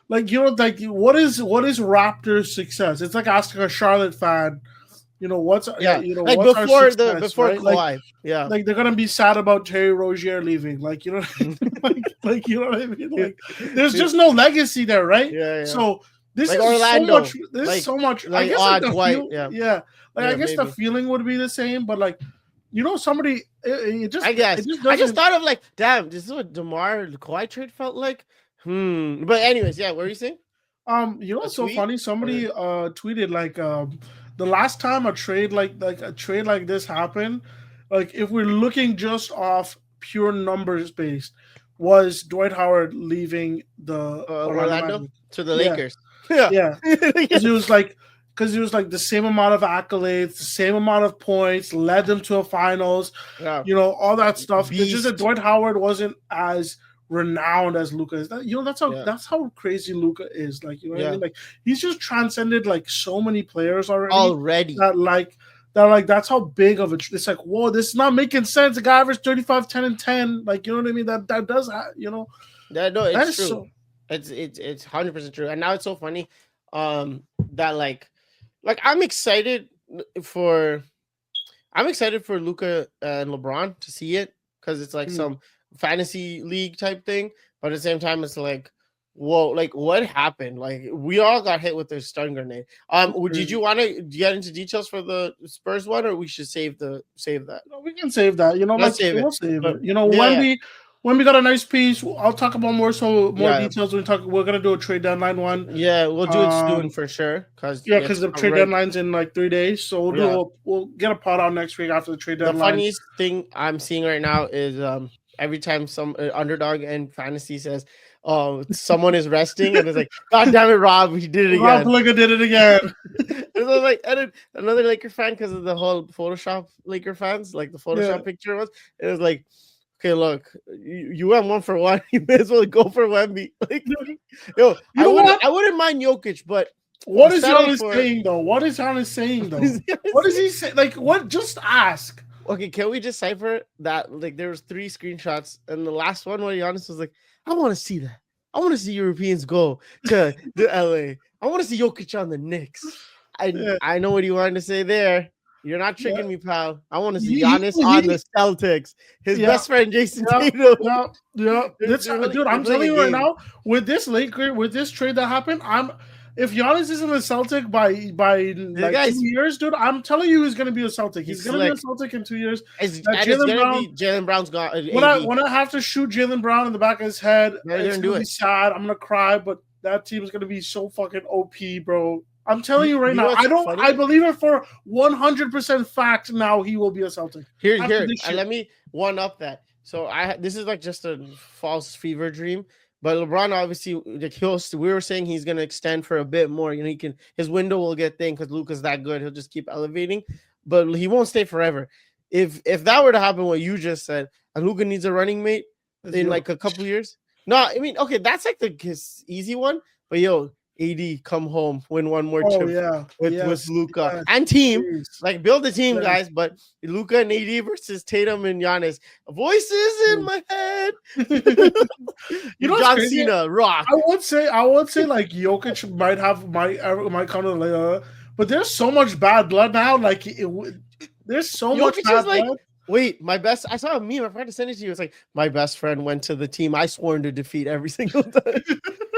Like, you know, like what is Raptors success? It's like asking a Charlotte fan, you know, what's like what's before success, before right? Kawhi, like, yeah, like they're gonna be sad about Terry Rozier leaving, like, you know, like you know what I mean? Like, there's just no legacy there, right? Yeah. So this like is Orlando. so much. Like, I guess like I guess maybe the feeling would be the same, but like, you know, somebody I just thought of like, damn, this is what DeMar Kawhi trade felt like. But anyways, yeah, what were you saying? You know what's so funny? Somebody tweeted like the last time a trade like this happened, like if we're looking just off pure numbers based, was Dwight Howard leaving the Orlando to the Yeah. Lakers. Yeah. It was like because it was like the same amount of accolades, the same amount of points, led them to a finals, Yeah, all that stuff. It's just that beast. Dwight Howard wasn't as renowned as Luka is. Yeah, That's how crazy Luka is. Like, you know what I yeah. mean? Like, he's just transcended like so many players already Already. that like that's how big of it. It's like, whoa, this is not making sense. The guy averaged 35, 10, and 10. Like, you know what I mean? That does Yeah, no, that it's is true. so. It's 100% true. And now it's so funny, that like for I'm excited for Luka and LeBron to see it because it's like Mm, some fantasy league type thing. But at the same time, it's like, whoa, like what happened? Like we all got hit with the stun grenade. it's Did crazy. you want to get into details for the Spurs one, or we should save that? No, we can save that. Let's save it. We'll save But it. yeah, yeah, When we got a nice piece, I'll talk about more yeah, details when we talk. We're gonna do a trade deadline one. yeah. We'll do it soon Um, for sure because yeah, because it's the trade right. deadline's in like 3 days, so Yeah. we'll get a pot out next week after the trade The deadline. funniest thing I'm seeing right now is every time some underdog and fantasy says, "Oh, someone is resting," and it's like, "God damn it, Rob, he did it Rob again." Pelinka did it again. And so like, and then another Laker fan because of the whole Photoshop Laker fans, like the Yeah, Photoshop picture was. It was like, okay, look, you went 1 for 1. You may as well go for Wemby. Like, yo, you know what? I wouldn't mind Jokic, but I'll What is settle Giannis for. saying though? What is Giannis saying though? What does he say? Like, what? Just ask. Okay, can we decipher that? Like, there was 3 screenshots, and the last one where Giannis was like, "I want to see that. I want to see Europeans go to the LA. I want to see Jokic on the Knicks." Yeah, I know what you wanted to say there. You're not yeah. tricking me, pal. I want to see He, Giannis on he, the Celtics. His yeah, best friend Jason yeah, Tatum. yeah, yeah. Dude, They're I'm playing telling a you right game. now, with this trade that happened, if Giannis isn't a Celtic by This like two guy's years, dude, I'm telling you, he's gonna be a Celtic. He's he's gonna be a slick. Celtic in 2 years. That It's Jalen gonna Brown, be Jalen Brown's got when AD. I have to shoot Jalen Brown in the back of his head, They're it's gonna do gonna be it. sad. I'm gonna cry, but that team is gonna be so fucking OP, bro. I'm telling you right You know now. what's I funny? believe it for 100% fact. Now he will be a Celtic after Here, this year. let me one up that. So this is like just a false fever dream. But LeBron obviously, like we were saying he's gonna extend for a bit more. You know, his window will get thin because Luka's that good. He'll just keep elevating, but he won't stay forever. If that were to happen, what you just said, and Luka needs a running mate in like a couple years. No, I mean, okay, that's like his easy one. But yo, AD, come home, win one more Oh chip yeah, with yes, Luka yes, and team. please. Like build the team, Yes. guys. But Luka and AD versus Tatum and Giannis. Voices in my head. You know what's John crazy? Cena, rock. I would say like Jokic might come to later, but there's so much bad blood now. Like there's so much Jokic is bad like, blood. wait, I saw a meme. I forgot to send it to you. It's like my best friend went to the team I sworn to defeat every single time.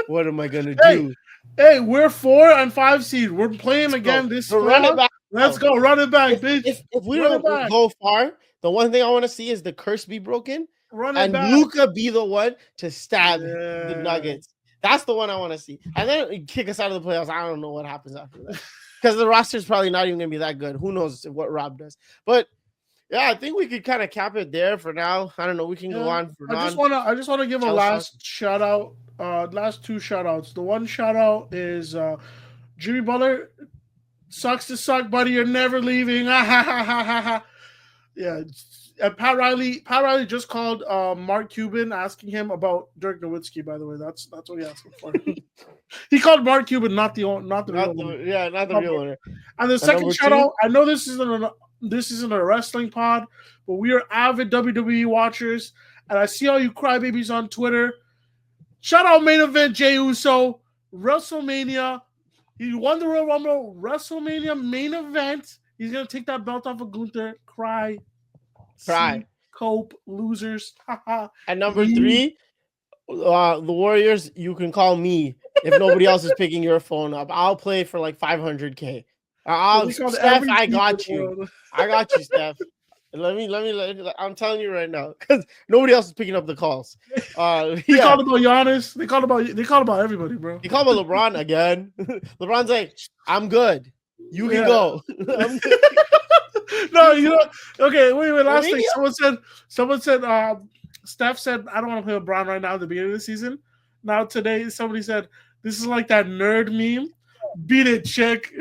What am I gonna Hey, do? hey, we're 4 and 5 seed. We're playing So, again this so run it playoff. back. Let's go, run it back, bitch. If we Run it don't back, go far, the one thing I want to see is the curse be broken run it and back. Luka be the one to stab the Yeah. Nuggets. That's the one I want to see. And then kick us out of the playoffs. I don't know what happens after that. Because the roster is probably not even going to be that good. Who knows what Rob does. But yeah, I think we could kind of cap it there for now. I don't know. We can go on for I just wanna give a last shout out. Last 2 shout outs. The one shout out is Jimmy Butler. Sucks to suck, buddy. You're never leaving. Yeah. And Pat Riley just called Mark Cuban asking him about Dirk Nowitzki. By the way, that's what he asked him for. He called Mark Cuban, not the real one. not the real one. And the second shout out, I know this isn't a wrestling pod, but we are avid WWE watchers, and I see all you crybabies on Twitter. Shout out main event Jey Uso, WrestleMania. He won the Royal Rumble, WrestleMania main event. He's gonna take that belt off of Gunther. Cry. Cope, losers. And number 3, the Warriors. You can call me if nobody else is picking your phone up. I'll play for like 500K. Steph, I got you. I got you, Steph. I'm telling you right now, because nobody else is picking up the calls. They called about Giannis. They called about everybody, bro. They called about LeBron again. LeBron's like, I'm good. You can go. I'm good. No, okay, wait. Last thing. Someone said, Steph said, I don't want to play LeBron right now at the beginning of the season. Now today, somebody said, this is like that nerd meme. beat it, chick.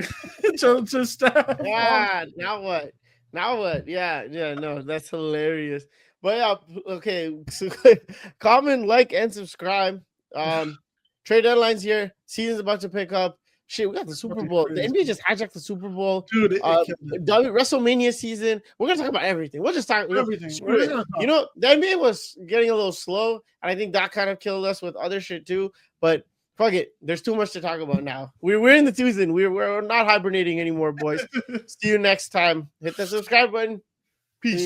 Just Now what? Now what? Yeah, no, that's hilarious. But yeah, okay. So comment, like, and subscribe. Trade deadlines here. Season's about to pick up. Shit, we got the Super Bowl. The NBA just hijacked the Super Bowl. Dude, WrestleMania season. We're gonna talk about everything. We'll just talk everything. You know, the NBA was getting a little slow, and I think that kind of killed us with other shit too. But fuck it, there's too much to talk about now. We're in the season. We're not hibernating anymore, boys. See you next time. Hit the subscribe button.